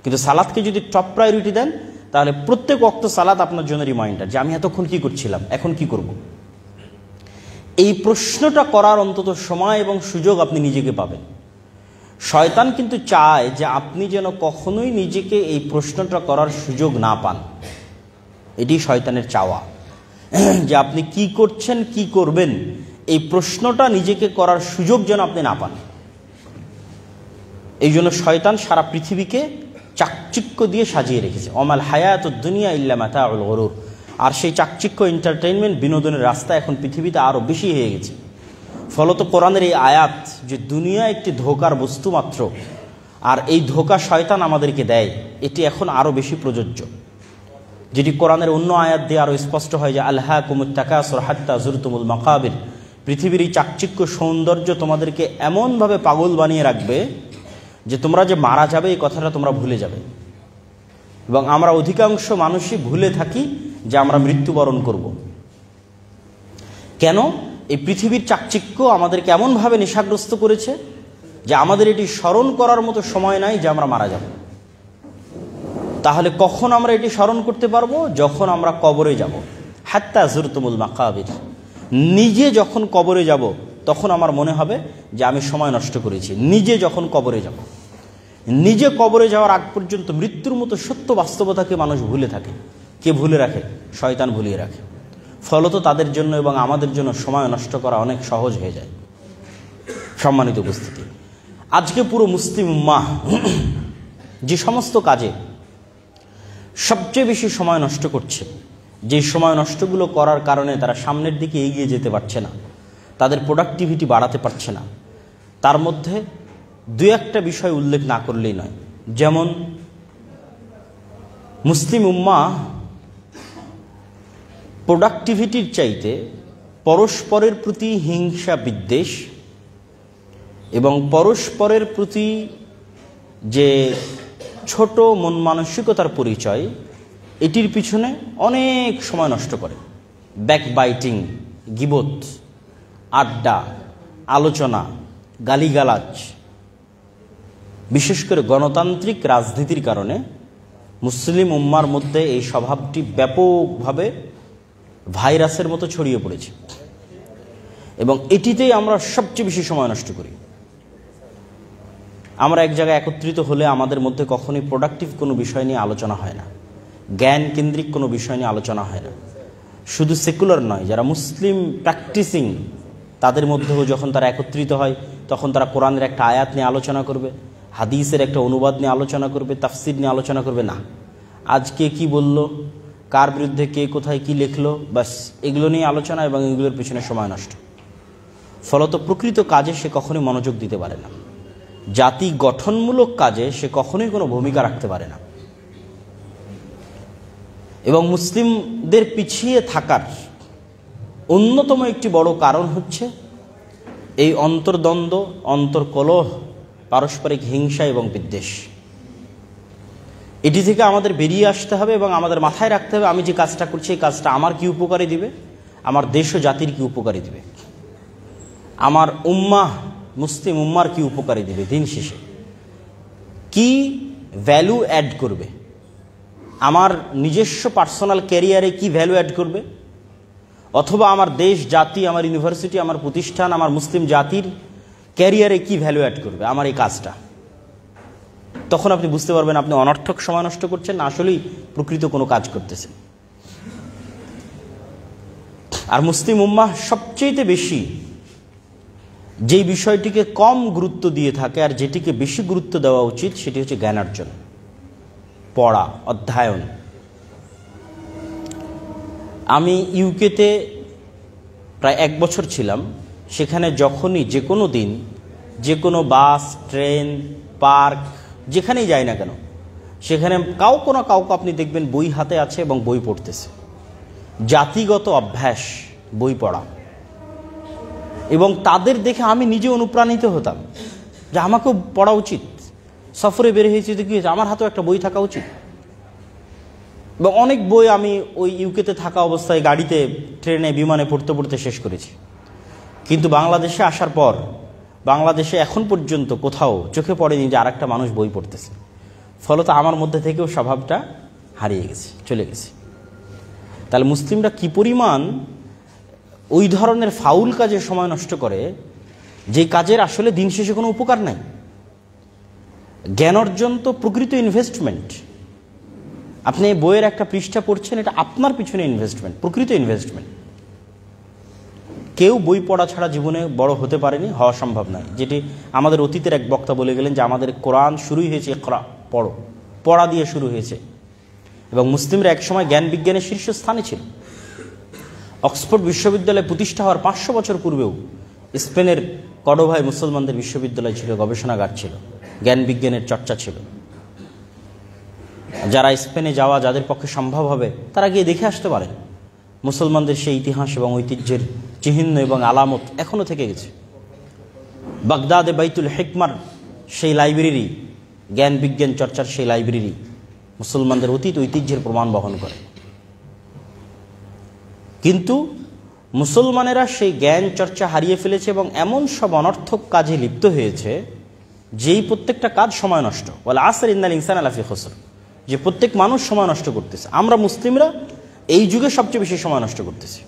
কিন্তু সালাতকে যদি টপ প্রায়োরিটি দেন, তাহলে প্রত্যেক ওয়াক্ত সালাত আপনার জন্য রিমাইন্ডার যে আমি এতক্ষণ কি করছিলাম, এখন কি করব। এই প্রশ্নটা করার অন্তত সময় এবং সুযোগ আপনি নিজেকে পাবেন। শয়তান কিন্তু চায় যে আপনি যেন কখনোই নিজেকে এই প্রশ্নটা করার সুযোগ না পান। এটি শয়তানের চাওয়া, যে আপনি কি করছেন, কি করবেন, এই প্রশ্নটা নিজেকে করার সুযোগ যেন আপনি না পান। এই জন্য শয়তান সারা পৃথিবীকে চাকচিক্য দিয়ে সাজিয়ে রেখেছে। অমাল হায়াতুদ দুনিয়া ইল্লা মাতাউল গুরুর। আর সেই চাকচিক্য, এন্টারটেইনমেন্ট, বিনোদনের রাস্তা এখন পৃথিবীতে আরও বেশি হয়ে গেছে। ফলত কোরআনের এই আয়াত যে দুনিয়া একটি ধোঁকার বস্তু মাত্র, আর এই ধোঁকা শয়তান আমাদেরকে দেয়, এটি এখন আরও বেশি প্রযোজ্য। যেটি কোরআনের অন্য আয়াত দিয়ে আরও স্পষ্ট হয় যে আলহাকুমুত তাকাসুর হাত্তা যুরতুমুল মাকাবির। পৃথিবীর এই চাকচিক্য সৌন্দর্য তোমাদেরকে এমনভাবে পাগল বানিয়ে রাখবে যে তোমরা যে মারা যাবে এই কথাটা তোমরা ভুলে যাবে। এবং আমরা অধিকাংশ মানুষই ভুলে থাকি যে আমরা মৃত্যুবরণ করব। কেন? এই পৃথিবীর চাকচিক্য আমাদেরকে এমনভাবে নেশাগ্রস্ত করেছে যে আমাদের এটি স্মরণ করার মতো সময় নাই যে আমরা মারা যাব। তাহলে কখন আমরা এটি স্মরণ করতে পারবো? যখন আমরা কবরে যাব। হাত্তা যুরতুমুল মাকাবির। নিজে যখন কবরে যাব তখন আমার মনে হবে যে আমি সময় নষ্ট করেছি। নিজে যখন কবরে যাব, নিজে কবরে যাওয়ার আগ পর্যন্ত মৃত্যুর মতো সত্য বাস্তবতাকে মানুষ ভুলে থাকে। কে ভুলে রাখে? শয়তান ভুলিয়ে রাখে। ফলত তাদের জন্য এবং আমাদের জন্য সময় নষ্ট করা অনেক সহজ হয়ে যায়। সম্মানিত উপস্থিতি, আজকে পুরো মুসলিম উম্মাহ যে সমস্ত কাজে সবচেয়ে বেশি সময় নষ্ট করছে, যে সময় নষ্টগুলো করার কারণে তারা সামনের দিকে এগিয়ে যেতে পারছে না, তাদের প্রোডাক্টিভিটি বাড়াতে পারছে না, তার মধ্যে 2-1টা বিষয় উল্লেখ না করলেই নয়। যেমন মুসলিম উম্মাহ প্রোডাক্টিভিটির চাইতে পরস্পরের প্রতি হিংসা বিদ্বেষ এবং পরস্পরের প্রতি যে ছোট মন মানসিকতার পরিচয়, এটির পিছনে অনেক সময় নষ্ট করে। ব্যাকবাইটিং, গিবত, আড্ডা, আলোচনা, গালিগালাজ, বিশেষ করে গণতান্ত্রিক রাজনীতির কারণে মুসলিম উম্মার মধ্যে এই স্বভাবটি ব্যাপকভাবে ভাইরাসের মতো ছড়িয়ে পড়েছে এবং এটিতেই আমরা সবচেয়ে বেশি সময় নষ্ট করি। আমরা এক জায়গায় একত্রিত হলে আমাদের মধ্যে কখনোই প্রোডাক্টিভ কোনো বিষয় নিয়ে আলোচনা হয় না, জ্ঞান কেন্দ্রিক কোনো বিষয় নিয়ে আলোচনা হয় না। শুধু সেকুলার নয়, যারা মুসলিম প্র্যাকটিসিং তাদের মধ্যেও যখন তারা একত্রিত হয় তখন তারা কোরআনের একটা আয়াত নিয়ে আলোচনা করবে, হাদিসের একটা অনুবাদ নিয়ে আলোচনা করবে, তাফসির নিয়ে আলোচনা করবে না। আজকে কি বলল, কার বিরুদ্ধে কে কোথায় কি লিখলো, বাস এগুলো নিয়ে আলোচনা এবং এগুলোর পিছনে সময় নষ্ট। ফলত প্রকৃত কাজে সে কখনোই মনোযোগ দিতে পারে না, জাতি গঠনমূলক কাজে সে কখনোই কোনো ভূমিকা রাখতে পারে না। এবং মুসলিমদের পিছিয়ে থাকার অন্যতম একটি বড় কারণ হচ্ছে এই অন্তর্দ্বন্দ্ব, অন্তর্কলহ, পারস্পরিক হিংসা এবং বিদ্বেষ। এটি থেকে আমাদের বেরিয়ে আসতে হবে এবং আমাদের মাথায় রাখতে হবে আমি যে কাজটা করছি এই কাজটা আমার কি উপকারে দিবে, আমার দেশ ও জাতির কি উপকারে দিবে, আমার উম্মাহ মুসলিম উম্মার কি উপকারে দিবে, দিন শেষে কি ভ্যালু অ্যাড করবে, আমার নিজস্ব পার্সোনাল ক্যারিয়ারে কি ভ্যালু অ্যাড করবে, অথবা আমার দেশ জাতি, আমার ইউনিভার্সিটি, আমার প্রতিষ্ঠান, আমার মুসলিম জাতির ক্যারিয়ারে কি ভ্যালু অ্যাড করবে আমার এই কাজটা। তখন আপনি বুঝতে পারবেন আপনি অনর্থক সময় নষ্ট করছেন না আসলেই প্রকৃত কোনো কাজ করতেছেন। আর মুসলিম উম্মাহ সবচেয়ে বেশি যেই বিষয়টিকে কম গুরুত্ব দিয়ে থাকে আর যেটিকে বেশি গুরুত্ব দেওয়া উচিত সেটি হচ্ছে জ্ঞানার্জন, পড়া, অধ্যয়ন। আমি ইউকেতে প্রায় 1 বছর ছিলাম। সেখানে যখনই যে কোনো দিন যে কোনো বাস, ট্রেন, পার্ক, যেখানেই যাই না কেন সেখানে কাউকে না কাউকে আপনি দেখবেন বই হাতে আছে এবং বই পড়তেছে। জাতিগত অভ্যাস বই পড়া, এবং তাদের দেখে আমি নিজে অনুপ্রাণিত হতাম যে আমাকেও পড়া উচিত। সফরে বের হয়েছি তো কি হয়েছে, আমার হাতেও একটা বই থাকা উচিত। এবং অনেক বই আমি ওই ইউকেতে থাকা অবস্থায় গাড়িতে, ট্রেনে, বিমানে পড়তে পড়তে শেষ করেছি। কিন্তু বাংলাদেশে আসার পর বাংলাদেশে এখন পর্যন্ত কোথাও চোখে পড়েনি যে আরেকটা মানুষ বই পড়তেছে। ফলত আমার মধ্যে থেকেও স্বভাবটা হারিয়ে গেছে, চলে গেছে। তাহলে মুসলিমরা কি পরিমাণ ওই ধরনের ফাউল কাজে সময় নষ্ট করে যে কাজের আসলে দিন শেষে কোনো উপকার নাই। জ্ঞান অর্জন তো প্রকৃত ইনভেস্টমেন্ট। আপনি বইয়ের একটা পৃষ্ঠা পড়ছেন, এটা আপনার পিছনে ইনভেস্টমেন্ট, প্রকৃত ইনভেস্টমেন্ট। কেউ বই পড়া ছাড়া জীবনে বড় হতে পারেনি, হওয়া সম্ভব নয়। যেটি আমাদের অতীতের এক বক্তা বলে গেলেন যে আমাদের কোরআন শুরুই হয়েছে ইকরা, পড়ো, পড়া দিয়ে শুরু হয়েছে। এবং মুসলিমরা একসময় জ্ঞান বিজ্ঞানের শীর্ষস্থানে ছিল। অক্সফোর্ড বিশ্ববিদ্যালয় প্রতিষ্ঠা হওয়ার 500 বছর পূর্বেও স্পেনের কর্ডোভায় মুসলমানদের বিশ্ববিদ্যালয় ছিল, গবেষণাগার ছিল, জ্ঞান বিজ্ঞানের চর্চা ছিল। যারা স্পেনে যাওয়া যাদের পক্ষে সম্ভব হবে তারা গিয়ে দেখে আসতে পারেন। মুসলমানদের সেই ইতিহাস এবং ঐতিহ্যের চিহ্ন এবং আলামত এখনও থেকে গেছে। বাগদাদে বাইতুল হিকমার সেই লাইব্রেরি, জ্ঞান বিজ্ঞান চর্চার সেই লাইব্রেরি মুসলমানদের অতীত ঐতিহ্যের প্রমাণ বহন করে। কিন্তু মুসলমানেরা সেই জ্ঞান চর্চা হারিয়ে ফেলেছে এবং এমন সব অনর্থক কাজে লিপ্ত হয়েছে যেই প্রত্যেকটা কাজ সময় নষ্ট। বলে আসর ইন্নাল ইনসানা লাফি খুসর, যে প্রত্যেক মানুষ সময় নষ্ট করতেছে। আমরা মুসলিমরা এই যুগে সবচেয়ে বেশি সময় নষ্ট করতেছি,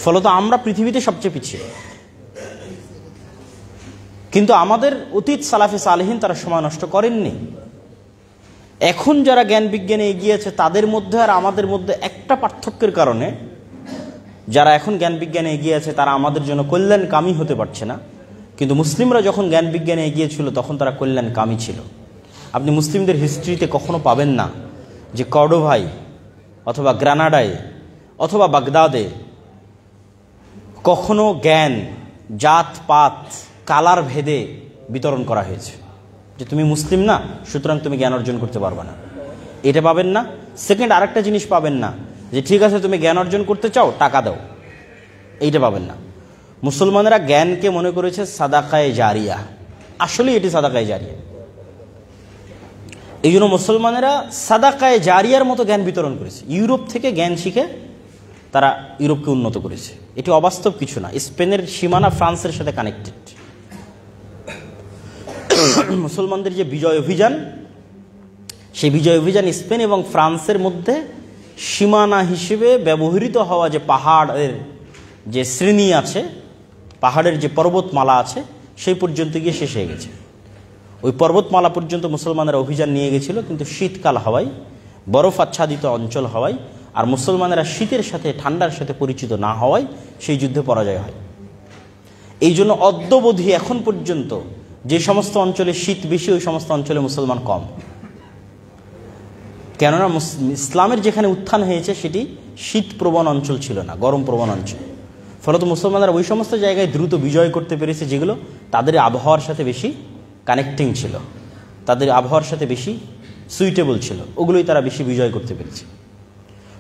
ফলত আমরা পৃথিবীতে সবচেয়ে পিছিয়ে। কিন্তু আমাদের অতীত সালাফে সালেহিন তারা সময় নষ্ট করেননি। এখন যারা জ্ঞান বিজ্ঞানে এগিয়ে আছে তাদের মধ্যে আর আমাদের মধ্যে একটা পার্থক্যের কারণে যারা এখন জ্ঞান বিজ্ঞানে এগিয়ে আছে তারা আমাদের জন্য কল্যাণকামী হতে পারছে না। কিন্তু মুসলিমরা যখন জ্ঞান বিজ্ঞানে এগিয়ে ছিল তখন তারা কল্যাণকামী ছিল। আপনি মুসলিমদের হিস্ট্রিতে কখনো পাবেন না যে কর্ডোভায় অথবা গ্রানাডায় অথবা বাগদাদে কখনো জ্ঞান জাত পাত কালার ভেদে বিতরণ করা হয়েছে যে তুমি মুসলিম না সুতরাং তুমি জ্ঞান অর্জন করতে পারবে না, এটা পাবেন না। সেকেন্ড, আরেকটা জিনিস পাবেন না যে ঠিক আছে তুমি জ্ঞান অর্জন করতে চাও টাকা দাও, এইটা পাবেন না। মুসলমানেরা জ্ঞানকে মনে করেছে সাদাকায়ে জারিয়া, আসলে এটি সাদাকায়ে জারিয়া। এই জন্য মুসলমানেরা সাদাকায়ে জারিয়ার মতো জ্ঞান বিতরণ করেছে। ইউরোপ থেকে জ্ঞান শিখে তারা ইউরোপকে উন্নত করেছে। এটি অবাস্তব কিছু না। স্পেনের সীমানা ফ্রান্সের সাথে কানেক্টেড। মুসলমানদের যে বিজয় অভিযান, সেই বিজয় অভিযান স্পেন এবং ফ্রান্সের মধ্যে সীমানা হিসেবে ব্যবহৃত হওয়া যে পাহাড়ের যে শ্রেণী আছে, পাহাড়ের যে পর্বতমালা আছে, সেই পর্যন্ত গিয়ে শেষ হয়ে গেছে। ওই পর্বতমালা পর্যন্ত মুসলমানেরা অভিযান নিয়ে গেছিল, কিন্তু শীতকাল হওয়ায়, বরফ আচ্ছাদিত অঞ্চল হওয়ায়, আর মুসলমানেরা শীতের সাথে ঠান্ডার সাথে পরিচিত না হওয়ায় সেই যুদ্ধে পরাজয় হয়। এই জন্য অদ্যবধি এখন পর্যন্ত যে সমস্ত অঞ্চলে শীত বেশি, ওই সমস্ত অঞ্চলে মুসলমান কম। কেননা ইসলামের যেখানে উত্থান হয়েছে সেটি শীতপ্রবণ অঞ্চল ছিল না, গরম প্রবণ অঞ্চল। ফলত মুসলমানরা ওই সমস্ত জায়গায় দ্রুত বিজয় করতে পেরেছে যেগুলো তাদের আবহাওয়ার সাথে বেশি কানেক্টিং ছিল, তাদের আবহাওয়ার সাথে বেশি সুইটেবল ছিল, ওগুলোই তারা বেশি বিজয় করতে পেরেছে।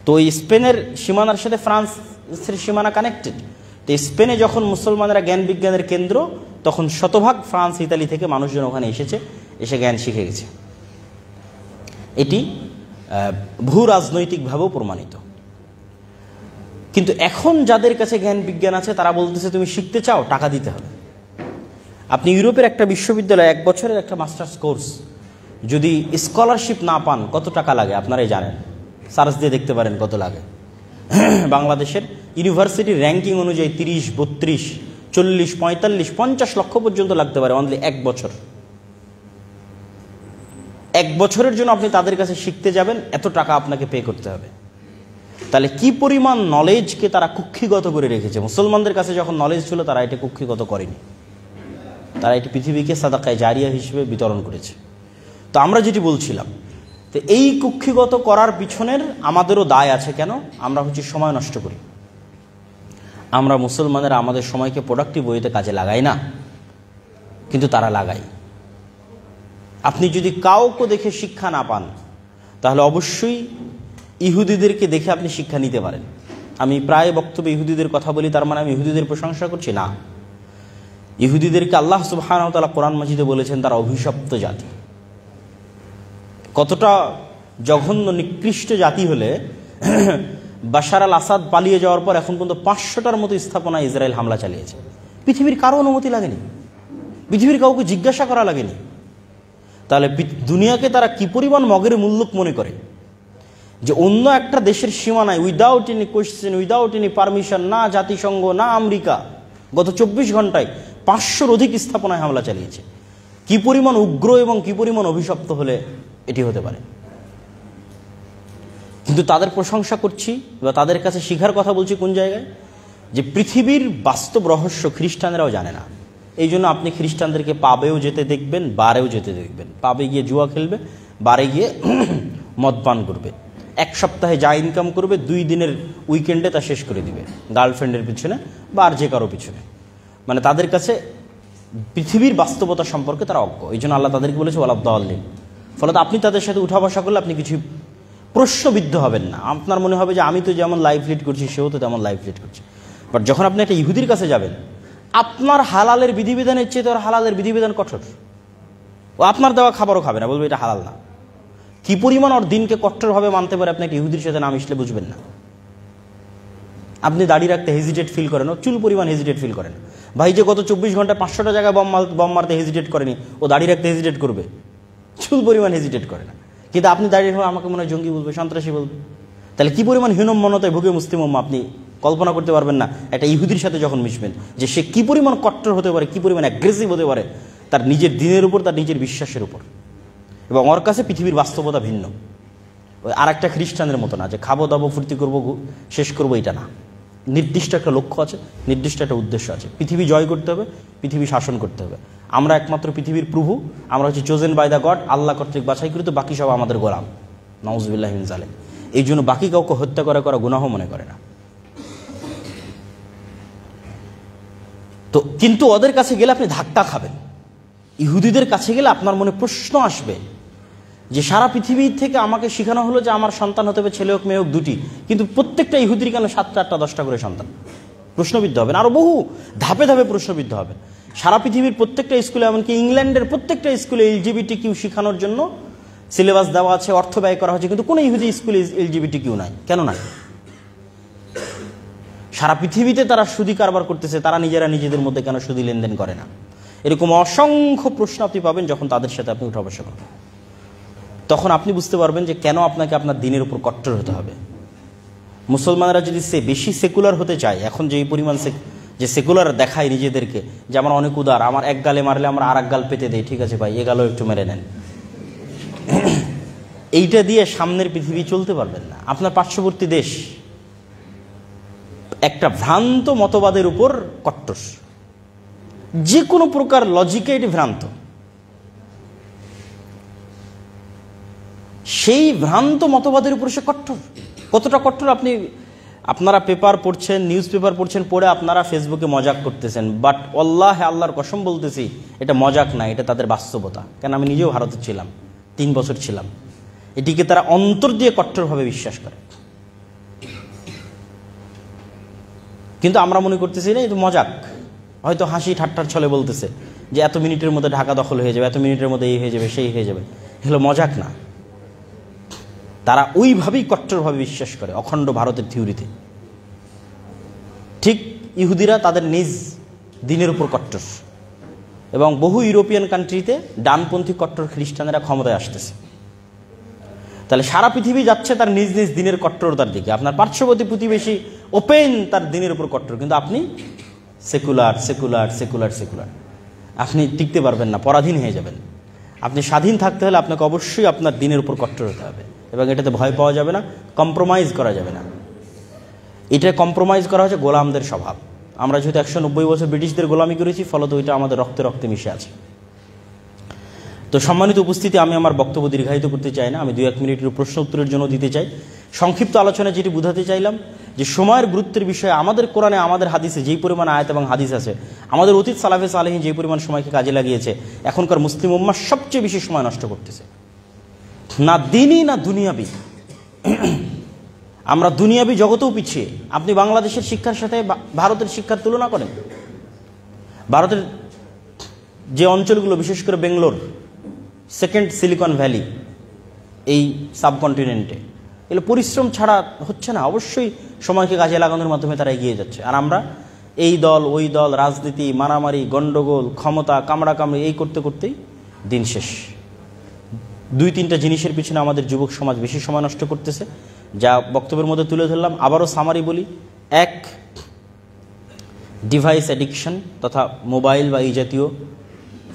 তো ওই স্পেনের সীমানার সাথে ফ্রান্সের সীমানা কানেক্টেড। তো স্পেনে যখন মুসলমানেরা জ্ঞান বিজ্ঞানের কেন্দ্র, তখন শতভাগ ফ্রান্স ইতালি থেকে মানুষজন ওখানে এসে জ্ঞান শিখে গেছে। এটি ভূ রাজনৈতিকভাবেও প্রমাণিত। কিন্তু এখন যাদের কাছে জ্ঞান বিজ্ঞান আছে তারা বলতেছে তুমি শিখতে চাও, টাকা দিতে হবে। আপনি ইউরোপের একটা বিশ্ববিদ্যালয়ে 1 বছরের একটা মাস্টার্স কোর্স যদি স্কলারশিপ না পান কত টাকা লাগে আপনারাই জানেন, সার্চ দিয়ে দেখতে পারেন কত লাগে। বাংলাদেশের ইউনিভার্সিটির র্যাঙ্কিং অনুযায়ী 30, 32, 40, 45, 50 লক্ষ পর্যন্ত লাগতে পারে অনলি 1 বছর। 1 বছরের জন্য আপনি তাদের কাছে শিখতে যাবেন, এত টাকা আপনাকে পে করতে হবে। তাহলে কি পরিমাণ নলেজকে তারা কুক্ষিগত করে রেখেছে। মুসলমানদের কাছে যখন নলেজ ছিল তারা এটা কুক্ষিগত করেনি, তারা এটি পৃথিবীকে সাদাকায়ে জারিয়া হিসেবে বিতরণ করেছে। তো আমরা যেটি বলছিলাম, তো এই কুক্ষিগত করার পিছনের আমাদেরও দায় আছে। কেন? আমরা সময় নষ্ট করি। আমরা মুসলমানেরা আমাদের সময়কে প্রোডাক্টিভ ওয়েতে কাজে লাগাই না, কিন্তু তারা লাগায়। আপনি যদি কাউকে দেখে শিক্ষা না পান, তাহলে অবশ্যই ইহুদিদেরকে দেখে আপনি শিক্ষা নিতে পারেন। আমি প্রায় বক্তব্যে ইহুদিদের কথা বলি, তার মানে আমি ইহুদিদের প্রশংসা করছি না। ইহুদিদেরকে আল্লাহ সুবহানাহু ওয়া তাআলা কোরআন মাজিদে বলেছেন তারা অভিশপ্ত জাতি। কতটা জঘন্য নিকৃষ্ট জাতি হলে বাশার আল আসাদ পালিয়ে যাওয়ার পর এখন পর্যন্ত 500টার মতো স্থাপনায় ইসরায়েল হামলা চালিয়েছে। পৃথিবীর কারো অনুমতি লাগেনি, পৃথিবীর কাউকে জিজ্ঞাসা করা লাগেনি। তাহলে দুনিয়াকে তারা কি পরিমাণ মগের মুল্লুক মনে করে যে অন্য একটা দেশের সীমানায় without any question, without any permission, না জাতিসংঘ না আমেরিকা, গত 24 ঘন্টায় 500-র অধিক স্থাপনায় হামলা চালিয়েছে। কি পরিমাণ উগ্র এবং কি পরিমাণ অভিশপ্ত হলে এটি হতে পারে। কিন্তু তাদের প্রশংসা করছি বা তাদের কাছে শিখার কথা বলছি কোন জায়গায়, যে পৃথিবীর বাস্তব রহস্য খ্রিস্টানরাও জানে না। এই জন্য আপনি খ্রিস্টানদেরকে পাবেও যেতে দেখবেন, বারেও যেতে দেখবেন। পাবে গিয়ে জুয়া খেলবে, বারে গিয়ে মদপান করবে, 1 সপ্তাহে যা ইনকাম করবে 2 দিনের উইকেন্ডে তা শেষ করে দিবে গার্লফ্রেন্ডের পিছনে বা আর যে কারো পিছনে। মানে তাদের কাছে পৃথিবীর বাস্তবতা সম্পর্কে তারা অজ্ঞ। এই জন্য আল্লাহ তাদেরকে বলেছে ওয়ালাদ-দাল্লিন। ফলত আপনি তাদের সাথে উঠা বসা করলে আপনি কিছু প্রশ্নবিদ্ধ হবেন না। আপনার মনে হবে যে আমি তো যেমন লাইফ লিড করছি সেও তো তেমন লাইফ লিড করছে। বাট যখন আপনি একটা ইহুদির কাছে যাবেন, আপনার হালালের বিধিবিধানের চেয়ে তোর হালালের বিধিবিধান কঠোর। ও আপনার দেওয়া খাবারও খাবে না, বলবে এটা হালাল না। কি পরিমাণ ওর দিনকে কঠোরভাবে মানতে পারে আপনি একটা ইহুদির সাথে না মিশলে বুঝবেন না। আপনি দাড়ি রাখতে হেজিটেট ফিল করেন, ও চুল পরিমাণ হেজিটেট ফিল করেন। ভাই যে গত 24 ঘন্টায় 500টা জায়গায় বম মারতে হেজিটেট করেনি, ও দাড়ি রাখতে হেজিটেট করবে, চুল পরিমাণ হেজিটেট করে না। কিন্তু আপনি দাঁড়িয়ে হলে আমাকে মনে হয় জঙ্গি বলবে, সন্ত্রাসী বলবে। তাহলে কি পরিমাণ হীনম্মনতায় ভুগে মুসলিম উম্মাহ আপনি কল্পনা করতে পারবেন না একটা ইহুদির সাথে যখন মিশবেন, যে সে কি পরিমাণ কট্টর হতে পারে, কি পরিমাণ অ্যাগ্রেসিভ হতে পারে তার নিজের দিনের উপর, তার নিজের বিশ্বাসের উপর। এবং ওর কাছে পৃথিবীর বাস্তবতা ভিন্ন। ওই আর একটা খ্রিস্টানের মতো না যে খাবো দাবো ফুর্তি করবো শেষ করবো, এটা না। নির্দিষ্ট একটা লক্ষ্য আছে, নির্দিষ্ট একটা উদ্দেশ্য আছে। পৃথিবী জয় করতে হবে, পৃথিবী শাসন করতে হবে। আমরা একমাত্র পৃথিবীর প্রভু, আমরা হচ্ছে চোজেন বাই দ্য গড, আল্লাহ কর্তৃক বাছাইকৃত, বাকি সব আমাদের গোলাম। নাউজুবিল্লাহি মিন যালিক। এই জন্য বাকি কাউকে হত্যা করা গুনাহ মনে করে না। তো কিন্তু ওদের কাছে গেলে আপনি ধাক্কা খাবেন। ইহুদিদের কাছে গেলে আপনার মনে প্রশ্ন আসবে যে সারা পৃথিবী থেকে আমাকে শেখানো হলো যে আমার সন্তান হতে হবে, ছেলে হোক মেয়ে হোক 2টি, কিন্তু প্রত্যেকটা ইহুদির কেন 7টা 8টা 10টা করে সন্তান? প্রশ্নবিদ্ধ হবেন, আরও বহু ধাপে ধাপে প্রশ্নবিদ্ধ হবেন। সারা পৃথিবীর প্রত্যেকটা স্কুলে, এমনকি ইংল্যান্ডের প্রত্যেকটা স্কুলে LGBTQ শেখানোর জন্য সিলেবাস দেওয়া আছে, অর্থ ব্যয় করা হচ্ছে, কিন্তু কোনো ইহুদি স্কুলে LGBTQ নাই। কেন নাই? সারা পৃথিবীতে তারা সুদি কারবার করতেছে, তারা নিজেরা নিজেদের মধ্যে কেন সুদি লেনদেন করে না? এরকম অসংখ্য প্রশ্ন আপনি পাবেন যখন তাদের সাথে আপনি উঠা বসা করবেন। তখন আপনি বুঝতে পারবেন যে কেন আপনাকে আপনার দিনের উপর কট্টর হতে হবে। মুসলমানরা যদি বেশি সেকুলার হতে চায়, এখন যে পরিমাণ যে সেকুলার দেখায় নিজেদেরকে, যে আমরা অনেক উদার, আমার এক গালে মারলে আমরা আর এক গাল পেতে দেই, ঠিক আছে ভাই এ গালও একটু মেরে নেন, এইটা দিয়ে সামনের পৃথিবী চলতে পারবেন না। আপনার পার্শ্ববর্তী দেশ একটা ভ্রান্ত মতবাদের উপর কট্টর, যে কোনো প্রকার লজিকে এটি ভ্রান্ত। সেই ভ্রান্ত মতবাদের উপর সে কট্টর। কতটা কট্টর আপনারা পেপার পড়ছেন, নিউজ পেপার পড়ছেন, পড়ে আপনারা ফেসবুকে মজাক করতেছেন, বাট আল্লাহর কসম বলতেছি এটা মজাক না, এটা তাদের বাস্তবতা। কেন আমি নিজেও ভারতে ছিলাম, 3 বছর ছিলাম। এটিকে তারা অন্তর দিয়ে কট্টরভাবে বিশ্বাস করে, কিন্তু আমরা মনে করতেছি না এটা মজাক, হয়তো হাসি ঠাট্টার ছলে বলতেছে যে এত মিনিটের মধ্যে ঢাকা দখল হয়ে যাবে, এত মিনিটের মধ্যে এই হয়ে যাবে, সেই হয়ে যাবে। এগুলো মজাক না, তারা ওইভাবেই কট্টরভাবে বিশ্বাস করে অখণ্ড ভারতের থিওরিতে। ঠিক ইহুদিরা তাদের নিজ দিনের উপর কট্টর, এবং বহু ইউরোপিয়ান কান্ট্রিতে ডানপন্থী কট্টর খ্রিস্টানেরা ক্ষমতায় আসতেছে। তাহলে সারা পৃথিবী যাচ্ছে তার নিজ নিজ দিনের কট্টরতার দিকে। আপনার পার্শ্ববর্তী প্রতিবেশী ওপেন তার দিনের উপর কট্টর, কিন্তু আপনি সেকুলার সেকুলার সেকুলার সেকুলার। আপনি টিকতে পারবেন না, পরাধীন হয়ে যাবেন। আপনি স্বাধীন থাকতে হলে আপনাকে অবশ্যই আপনার দিনের উপর কট্টর হতে হবে, এবং এটাতে ভয় পাওয়া যাবে না, কম্প্রোমাইজ করা যাবে না। এটা কম্প্রোমাইজ করা হচ্ছে গোলামদের স্বভাব। আমরা যেহেতু 190 বছর ব্রিটিশদের গোলামি করেছি, ফলত ওইটা আমাদের রক্তে রক্তে মিশে আছে। তো সম্মানিত উপস্থিতি, আমি আমার বক্তব্য দীর্ঘায়িত করতে চাই না, আমি 2-1 মিনিটের প্রশ্ন উত্তরের জন্য দিতে চাই। সংক্ষিপ্ত আলোচনায় যেটি বোঝাতে চাইলাম যে সময়ের গুরুত্বের বিষয়ে আমাদের কোরআনে, আমাদের হাদিসে যেই পরিমাণ আয়াত এবং হাদিস আছে, আমাদের অতীত সালাফে সালেহীন যে পরিমাণ সময়কে কাজে লাগিয়েছে, এখনকার মুসলিম উম্মাহ সবচেয়ে বেশি সময় নষ্ট করতেছে, না দিনই না দুনিয়াবি। আমরা দুনিয়াবি জগতেও পিছিয়ে। আপনি বাংলাদেশের শিক্ষার সাথে ভারতের শিক্ষার তুলনা করেন। ভারতের যে অঞ্চলগুলো, বিশেষ করে বেঙ্গলোর, সেকেন্ড সিলিকন ভ্যালি এই সাবকন্টিনেন্টে, এগুলো পরিশ্রম ছাড়া হচ্ছে না। অবশ্যই সময়কে কাজে লাগানোর মাধ্যমে তারা এগিয়ে যাচ্ছে। আর আমরা এই দল ওই দল, রাজনীতি, মারামারি, গণ্ডগোল, ক্ষমতা, কামড়াকামড়ি, এই করতে করতেই দিন শেষ। 2-3টা জিনিসের পিছনে আমাদের যুবক সমাজ বেশি সময় নষ্ট করতেছে, যা বক্তব্যের মধ্যে তুলে ধরলাম। আবারও সামারি বলি, 1, ডিভাইস অ্যাডিকশন তথা মোবাইল বা এই জাতীয়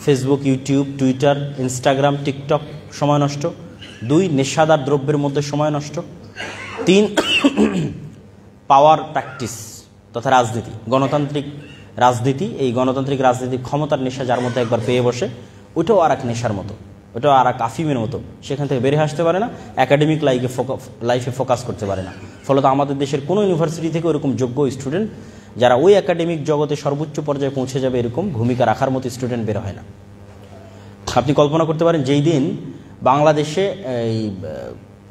Facebook, YouTube, Twitter, Instagram, TikTok সময় নষ্ট। 2, নেশাদার দ্রব্যের মধ্যে সময় নষ্ট। 3, পাওয়ার প্র্যাকটিস তথা রাজনীতি, গণতান্ত্রিক রাজনীতি। এই গণতান্ত্রিক রাজনীতির ক্ষমতার নেশা যার মধ্যে একবার পেয়ে বসে, ওটাও আর এক নেশার মতো, ওটাও আর এক আফিমের মতো। সেখান থেকে বেরিয়ে আসতে পারে না, একাডেমিক লাইফে ফোকাস করতে পারে না। ফলত আমাদের দেশের কোনো ইউনিভার্সিটি থেকে ওরকম যোগ্য স্টুডেন্ট যারা ওই একাডেমিক জগতে সর্বোচ্চ পর্যায়ে পৌঁছে যাবে এরকম ভূমিকা রাখার মতো স্টুডেন্ট বের হয় না। আপনি কল্পনা করতে পারেন, যেই দিন বাংলাদেশে এই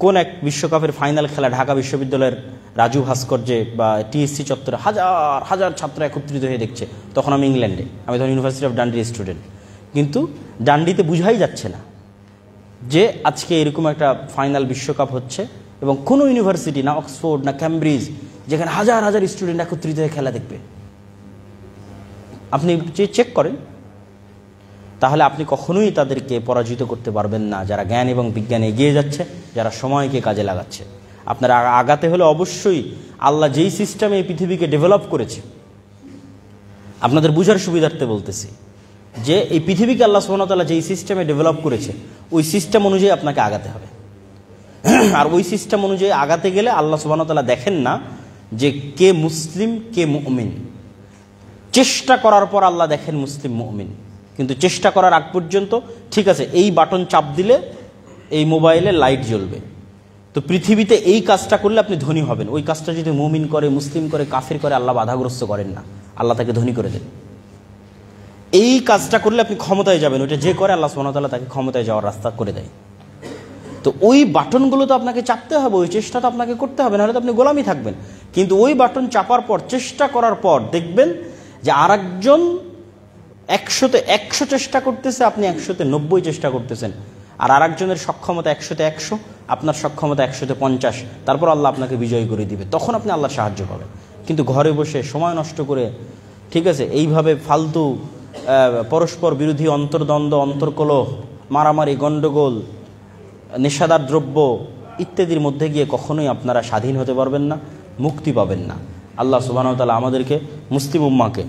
কোন এক বিশ্বকাপের ফাইনাল খেলা ঢাকা বিশ্ববিদ্যালয়ের রাজু ভাস্কর্যে বা TSC চত্বরে হাজার হাজার ছাত্র একত্রিত হয়ে দেখছে, তখন আমি ইংল্যান্ডে, আমি তখন ইউনিভার্সিটি অফ ডান্ডির স্টুডেন্ট। কিন্তু ডান্ডিতে বুঝাই যাচ্ছে না যে আজকে এরকম একটা ফাইনাল বিশ্বকাপ হচ্ছে, এবং কোনো ইউনিভার্সিটি, না অক্সফোর্ড না ক্যামব্রিজ, যেখানে হাজার হাজার স্টুডেন্ট একত্রিত হয়ে খেলা দেখবে। আপনি চেক করেন, তাহলে আপনি কখনোই তাদেরকে পরাজিত করতে পারবেন না, যারা জ্ঞান এবং বিজ্ঞানে এগিয়ে যাচ্ছে, যারা সময়কে কাজে লাগাচ্ছে। আপনারা আগাতে হলে অবশ্যই আল্লাহ যেই সিস্টেমে এই পৃথিবীকে ডেভেলপ করেছে, আপনাদের বুঝার সুবিধার্থে বলতেছি যে এই পৃথিবীকে আল্লাহ সুবহানাহু ওয়া তাআলা যেই সিস্টেমে ডেভেলপ করেছে, ওই সিস্টেম অনুযায়ী আপনাকে আগাতে হবে। আর ওই সিস্টেম অনুযায়ী আগাতে গেলে আল্লাহ সুবহানাহু ওয়া তাআলা দেখেন না যে কে মুসলিম কে মুমিন। চেষ্টা করার পর আল্লাহ দেখেন মুসলিম মুমিন, কিন্তু চেষ্টা করার আগ পর্যন্ত ঠিক আছে এই বাটন চাপ দিলে এই মোবাইলে লাইট জ্বলবে। তো পৃথিবীতে এই কাজটা করলে আপনি ধনী হবেন, ওই কাজটা যদি মুমিন করে, মুসলিম করে, কাফির করে, আল্লাহ বাধাগ্রস্ত করেন না, আল্লাহ তাকে ধনী করে দেন। এই কাজটা করলে আপনি ক্ষমতায় যাবেন, ওইটা যে করে আল্লাহ সুবহানাহু ওয়া তাআলা তাকে ক্ষমতায় যাওয়ার রাস্তা করে দেয়। তো ওই বাটনগুলো তো আপনাকে চাপতে হবে, ওই চেষ্টা তো আপনাকে করতে হবে, নাহলে তো আপনি গোলামি থাকবেন। কিন্তু ওই বাটন চাপার পর, চেষ্টা করার পর দেখবেন যে আরেকজন 100তে 100 চেষ্টা করতেছে, আপনি 100তে 90 চেষ্টা করতেছেন। আর আরেকজনের সক্ষমতা 100-তে 100, আপনার সক্ষমতা 100-তে 50, তারপর আল্লাহ আপনাকে বিজয়ী করে দিবে, তখন আপনি আল্লাহর সাহায্য পাবেন। কিন্তু ঘরে বসে সময় নষ্ট করে, ঠিক আছে, এইভাবে ফালতু পরস্পর বিরোধী অন্তর্দ্বন্দ্ব, অন্তর্কলহ, মারামারি, গণ্ডগোল, নেশাদার দ্রব্য ইত্যাদির মধ্যে গিয়ে কখনোই আপনারা স্বাধীন হতে পারবেন না, মুক্তি পাবেন না। আল্লাহ সুবহানাহু ওয়া তাআলা আমাদেরকে, মুসলিম উম্মাহকে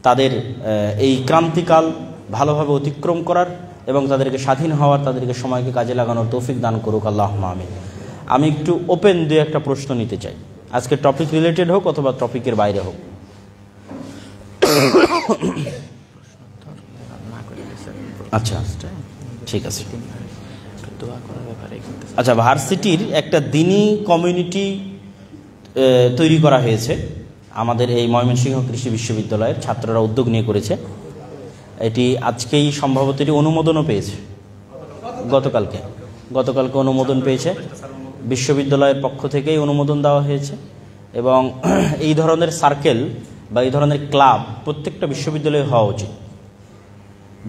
তাদের এই ক্রান্তিকাল ভালোভাবে অতিক্রম করার এবং তাদেরকে স্বাধীন হওয়ার, তাদেরকে সময়কে কাজে লাগানোর তৌফিক দান করুক, আল্লাহুম্মা আমিন। আমি একটু ওপেন 2-1টা প্রশ্ন নিতে চাই, আজকে টপিক রিলেটেড হোক অথবা টপিকের বাইরে হোক। আচ্ছা, ঠিক আছে। আচ্ছা, ভার্সিটির একটা দ্বীনি কমিউনিটি তৈরি করা হয়েছে আমাদের এই ময়মনসিংহ কৃষি বিশ্ববিদ্যালয়ের ছাত্ররা উদ্যোগ নিয়ে করেছে। এটি আজকেই সম্ভবত এটি অনুমোদনও পেয়েছে, গতকালকে অনুমোদন পেয়েছে, বিশ্ববিদ্যালয়ের পক্ষ থেকেই অনুমোদন দেওয়া হয়েছে। এবং এই ধরনের সার্কেল বা এই ধরনের ক্লাব প্রত্যেকটা বিশ্ববিদ্যালয়ে হওয়া উচিত,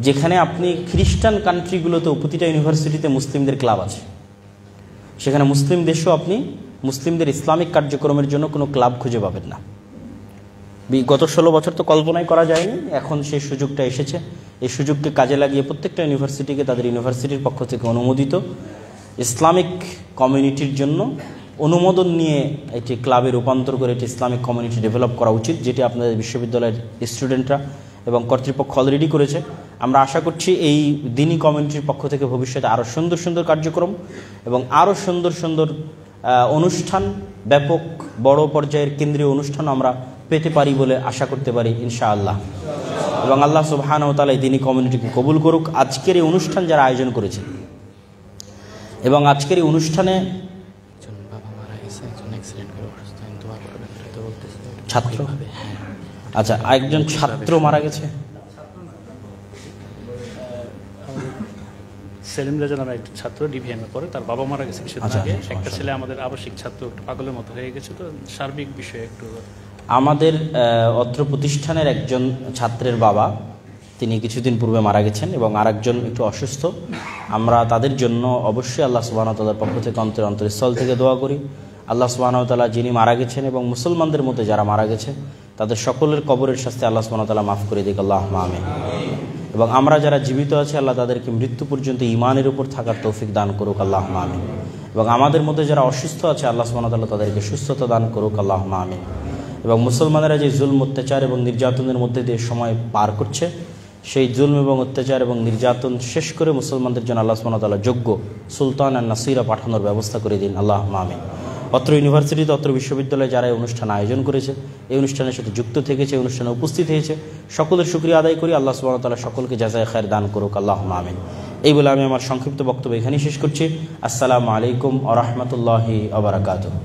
যেখানে আপনি খ্রিস্টান কান্ট্রিগুলোতে প্রতিটা ইউনিভার্সিটিতে মুসলিমদের ক্লাব আছে, সেখানে মুসলিম দেশেও আপনি মুসলিমদের ইসলামিক কার্যক্রমের জন্য কোনো ক্লাব খুঁজে পাবেন না। গত 16 বছর তো কল্পনাই করা যায়নি, এখন সেই সুযোগটা এসেছে। এই সুযোগকে কাজে লাগিয়ে প্রত্যেকটা ইউনিভার্সিটিকে তাদের ইউনিভার্সিটির পক্ষ থেকে অনুমোদিত ইসলামিক কমিউনিটির জন্য অনুমোদন নিয়ে এটি ক্লাবে রূপান্তর করে এটি ইসলামিক কমিউনিটি ডেভেলপ করা উচিত, যেটি আপনাদের বিশ্ববিদ্যালয়ের স্টুডেন্টরা এবং কর্তৃপক্ষ অলরেডি করেছে। আমরা আশা করছি এই দ্বীনি কমিউনিটির পক্ষ থেকে ভবিষ্যতে আরও সুন্দর সুন্দর কার্যক্রম এবং আরও সুন্দর সুন্দর অনুষ্ঠান, ব্যাপক বড় পর্যায়ের কেন্দ্রীয় অনুষ্ঠান আমরা পেতে পারি বলে আশা করতে পারি ইনশাআল্লাহ। এবং আল্লাহ সুবহানাহু ওয়া তাআলা এই দ্বীনি কমিউনিটিকে কবুল করুক। আজকের এই অনুষ্ঠান যারা আয়োজন করেছে এবং আজকের এই অনুষ্ঠানে ছাত্র, আচ্ছা, একজন ছাত্র মারা গেছে, সেলিম রাজা নামে একটা ছাত্র ডিভিএমে পড়ে, তার বাবা মারা গেছে কিছুদিন আগে। একটা ছেলে আমাদের আবাসিক ছাত্র একটু পাগলের মতো হয়ে গেছে। তো সার্বিক বিষয়ে একটু আমাদের অত্র প্রতিষ্ঠানের একজন ছাত্রের বাবা, তিনি কিছুদিন পূর্বে মারা গেছেন এবং আরেকজন একটু অসুস্থ। আমরা তাদের জন্য অবশ্যই আল্লাহ সুবহানাহু ওয়া তাআলার পক্ষ থেকে অন্তরস্থল থেকে দোয়া করি। আল্লাহ সুবহানাহু ওয়া তাআলা যিনি মারা গেছেন এবং মুসলমানদের মধ্যে যারা মারা গেছে তাদের সকলের কবরের শাস্তি আল্লাহ সুবহানাহু ওয়া তাআলা মাফ করে দিক, আল্লাহুম্মা আমিন। এবং আমরা যারা জীবিত আছি আল্লাহ তাদেরকে মৃত্যু পর্যন্ত ঈমানের উপর থাকার তৌফিক দান করুক, আল্লাহুম্মা আমিন। এবং আমাদের মধ্যে যারা অসুস্থ আছে আল্লাহ সুবহানাহু ওয়া তাআলা তাদেরকে সুস্থতা দান করুক, আল্লাহুম্মা আমিন। এবং মুসলমানেরা যে জুলম, অত্যাচার এবং নির্যাতনের মধ্যে দিয়ে সময় পার করছে, সেই জুলম এবং অত্যাচার এবং নির্যাতন শেষ করে মুসলমানদের জন্য আল্লাহ সুবহানাহু ওয়া তাআলা যোগ্য সুলতান আর নাসিরা পাঠানোর ব্যবস্থা করে দিন, আল্লাহুম্মা আমিন। অত্র ইউনিভার্সিটিতে, অত্র বিশ্ববিদ্যালয়ে যারা এই অনুষ্ঠান আয়োজন করেছে, এই অনুষ্ঠানের সাথে যুক্ত থেকেছে, এই অনুষ্ঠানে উপস্থিত হয়েছে, সকলের শুকরিয়া আদায় করি। আল্লাহ সুবহানাহু ওয়া তাআলা সকলকে জাযায়ে খায়ের দান করুক, আল্লাহুম্মা আমিন। এই বলে আমি আমার সংক্ষিপ্ত বক্তব্য এখানেই শেষ করছি। আসসালামু আলাইকুম ওয়া রাহমাতুল্লাহি ওয়া বারাকাতুহু।